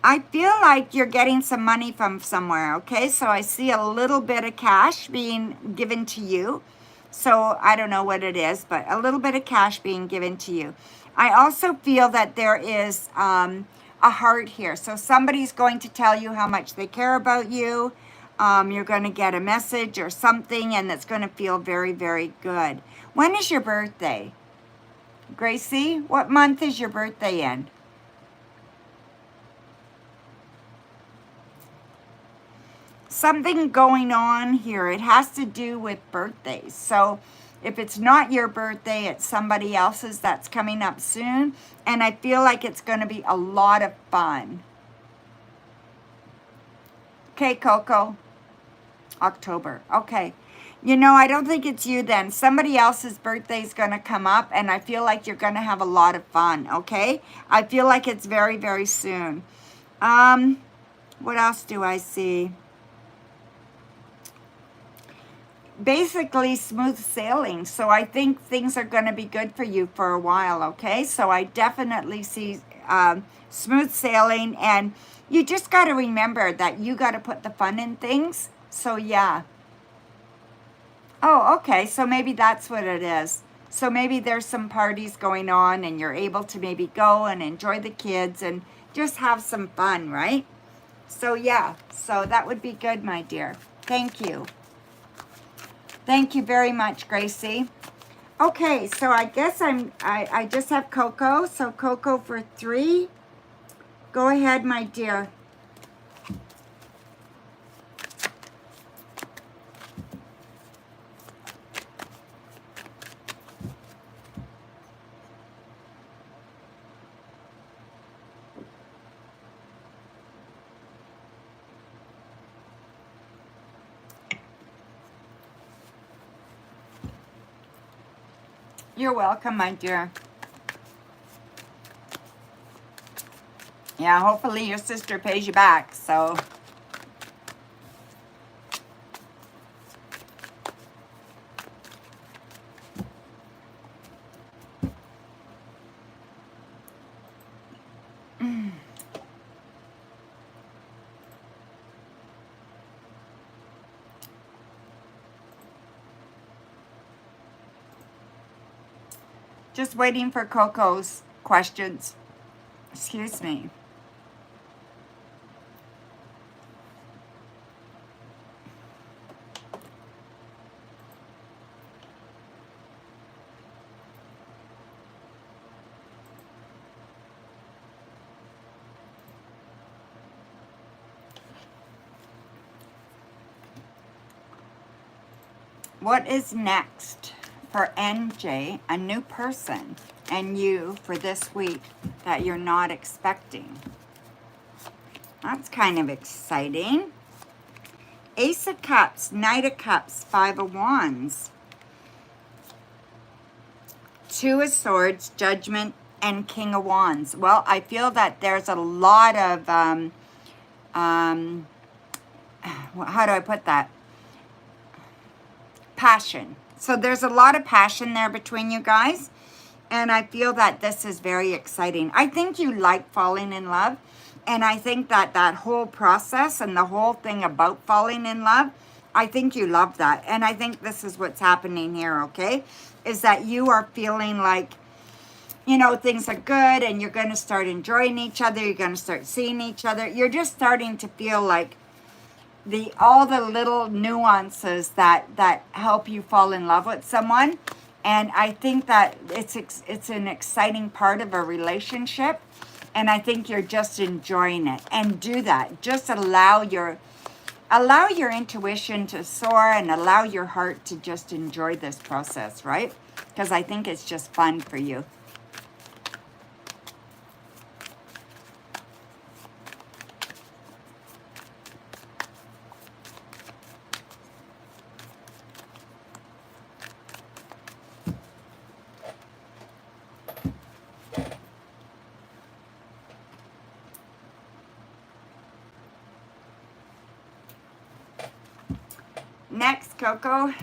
I feel like you're getting some money from somewhere, okay? So I see a little bit of cash being given to you. So I don't know what it is, but a little bit of cash being given to you. I also feel that there is a heart here. So somebody's going to tell you how much they care about you. You're going to get a message or something, and it's going to feel very, very good. When is your birthday? Gracie, what month is your birthday in? Something going on here. It has to do with birthdays. So if it's not your birthday, it's somebody else's that's coming up soon. And I feel like it's going to be a lot of fun. Okay, Coco. October. Okay. You know, I don't think it's you then. Somebody else's birthday is going to come up, and I feel like you're going to have a lot of fun, okay? I feel like it's very, very soon. What else do I see? Basically smooth sailing. So I think things are going to be good for you for a while, okay? So I definitely see smooth sailing, and you just got to remember that you got to put the fun in things. So yeah. Oh, okay. So maybe that's what it is. So maybe there's some parties going on and you're able to maybe go and enjoy the kids and just have some fun, right? So yeah, so that would be good, my dear. Thank you. Thank you very much, Gracie. Okay, so I guess I just have Coco. So Coco for 3. Go ahead, my dear. You're welcome, my dear. Yeah, hopefully your sister pays you back, so. Just waiting for Coco's questions. Excuse me. What is next for NJ, a new person, and you for this week that you're not expecting? That's kind of exciting. Ace of Cups, Knight of Cups, 5 of Wands. 2 of Swords, Judgment, and King of Wands. Well, I feel that there's a lot of, how do I put that? Passion. So there's a lot of passion there between you guys. And I feel that this is very exciting. I think you like falling in love. And I think that that whole process and the whole thing about falling in love, I think you love that. And I think this is what's happening here, okay? Is that you are feeling like, you know, things are good and you're going to start enjoying each other. You're going to start seeing each other. You're just starting to feel like all the little nuances that help you fall in love with someone. And I think that it's an exciting part of a relationship. And I think you're just enjoying it. And do that. Just allow your intuition to soar and allow your heart to just enjoy this process, right? Because I think it's just fun for you. Next, Coco.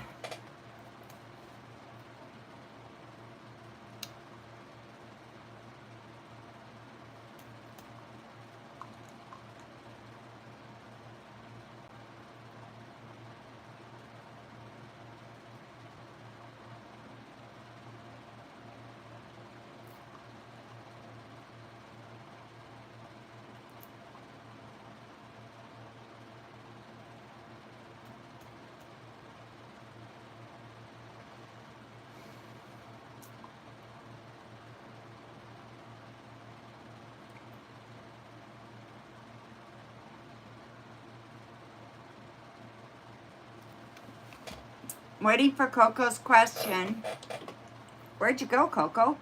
Waiting for Coco's question. Where'd you go, Coco?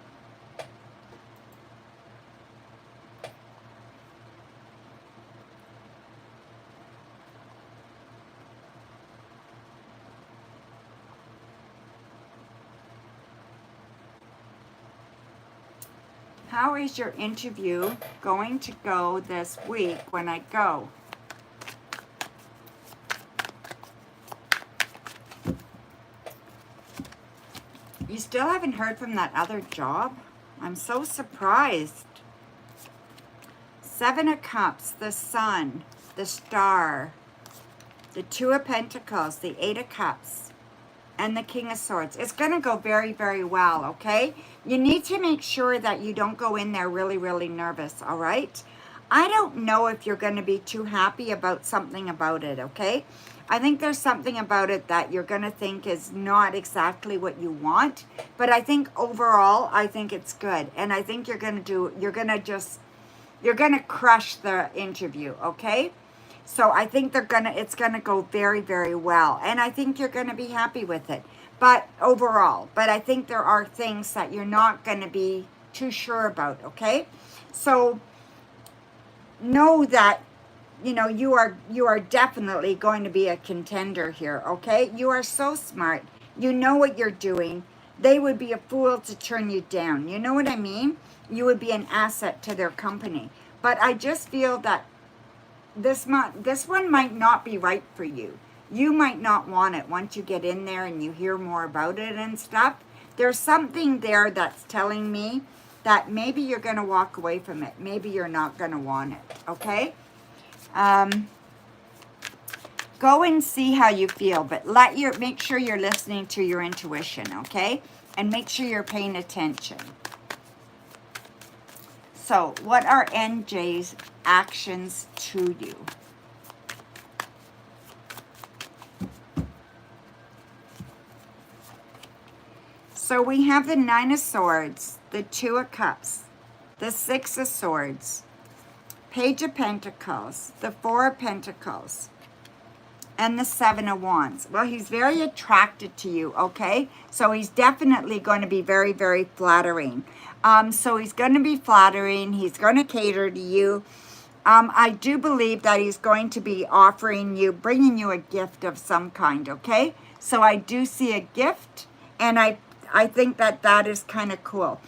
How is your interview going to go this week when I go? You still haven't heard from that other job? I'm so surprised. Seven of Cups, the Sun, the Star, the Two of Pentacles, the Eight of Cups, and the King of Swords. It's going to go very, very well, okay? You need to make sure that you don't go in there really, really nervous, all right? I don't know if you're going to be too happy about something about it, okay? I think there's something about it that you're going to think is not exactly what you want, but I think overall, I think it's good. And I think you're going to crush the interview, okay? So I think it's going to go very, very well. And I think you're going to be happy with it. But overall, I think there are things that you're not going to be too sure about, okay? So know that, you know, you are definitely going to be a contender here, okay? You are so smart. You know what you're doing. They would be a fool to turn you down. You know what I mean? You would be an asset to their company. But I just feel that this one might not be right for you. You might not want it once you get in there and you hear more about it and stuff. There's something there that's telling me that maybe you're going to walk away from it. Maybe you're not going to want it, okay? Go and see how you feel, but make sure you're listening to your intuition, okay? And make sure you're paying attention. So, what are NJ's actions to you? So we have the Nine of Swords, the Two of Cups, the Six of Swords, Page of Pentacles, the Four of Pentacles, and the Seven of Wands. Well, he's very attracted to you, okay? So he's definitely going to be very, very flattering. So he's going to be flattering. He's going to cater to you. I do believe that he's going to be bringing you a gift of some kind, okay? So I do see a gift, and I think that is kind of cool.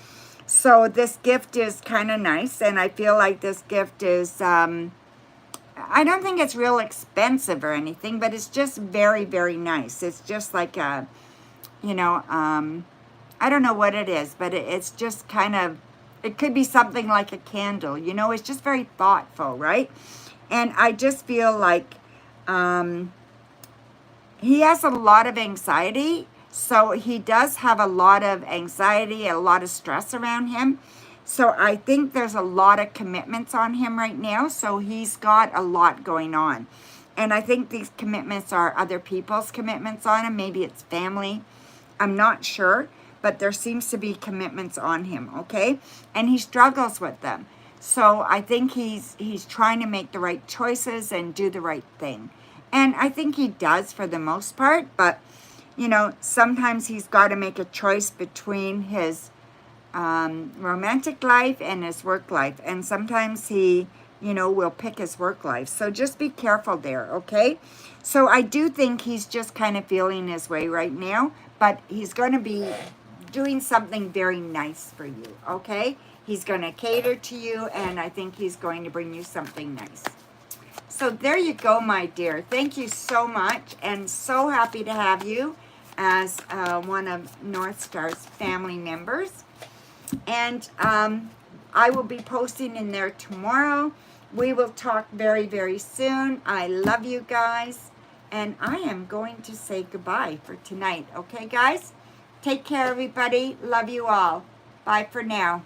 So this gift is kind of nice, and I feel like this gift is, I don't think it's real expensive or anything, but it's just very, very nice. It's just like a, you know, I don't know what it is, but it's just kind of, it could be something like a candle, you know, it's just very thoughtful, right? And I just feel like he has a lot of anxiety. So he does have a lot of anxiety, a lot of stress around him. So I think there's a lot of commitments on him right now. So he's got a lot going on. And I think these commitments are other people's commitments on him. Maybe it's family. I'm not sure. But there seems to be commitments on him, okay? And he struggles with them. So I think he's trying to make the right choices and do the right thing. And I think he does for the most part. But, you know, sometimes he's got to make a choice between his romantic life and his work life. And sometimes he, you know, will pick his work life. So just be careful there, okay? So I do think he's just kind of feeling his way right now. But he's going to be doing something very nice for you, okay? He's going to cater to you, and I think he's going to bring you something nice. So there you go, my dear. Thank you so much, and so happy to have you as one of Northstar's family members. And I will be posting in there tomorrow. We will talk very, very soon. I love you guys. And I am going to say goodbye for tonight. Okay, guys? Take care, everybody. Love you all. Bye for now.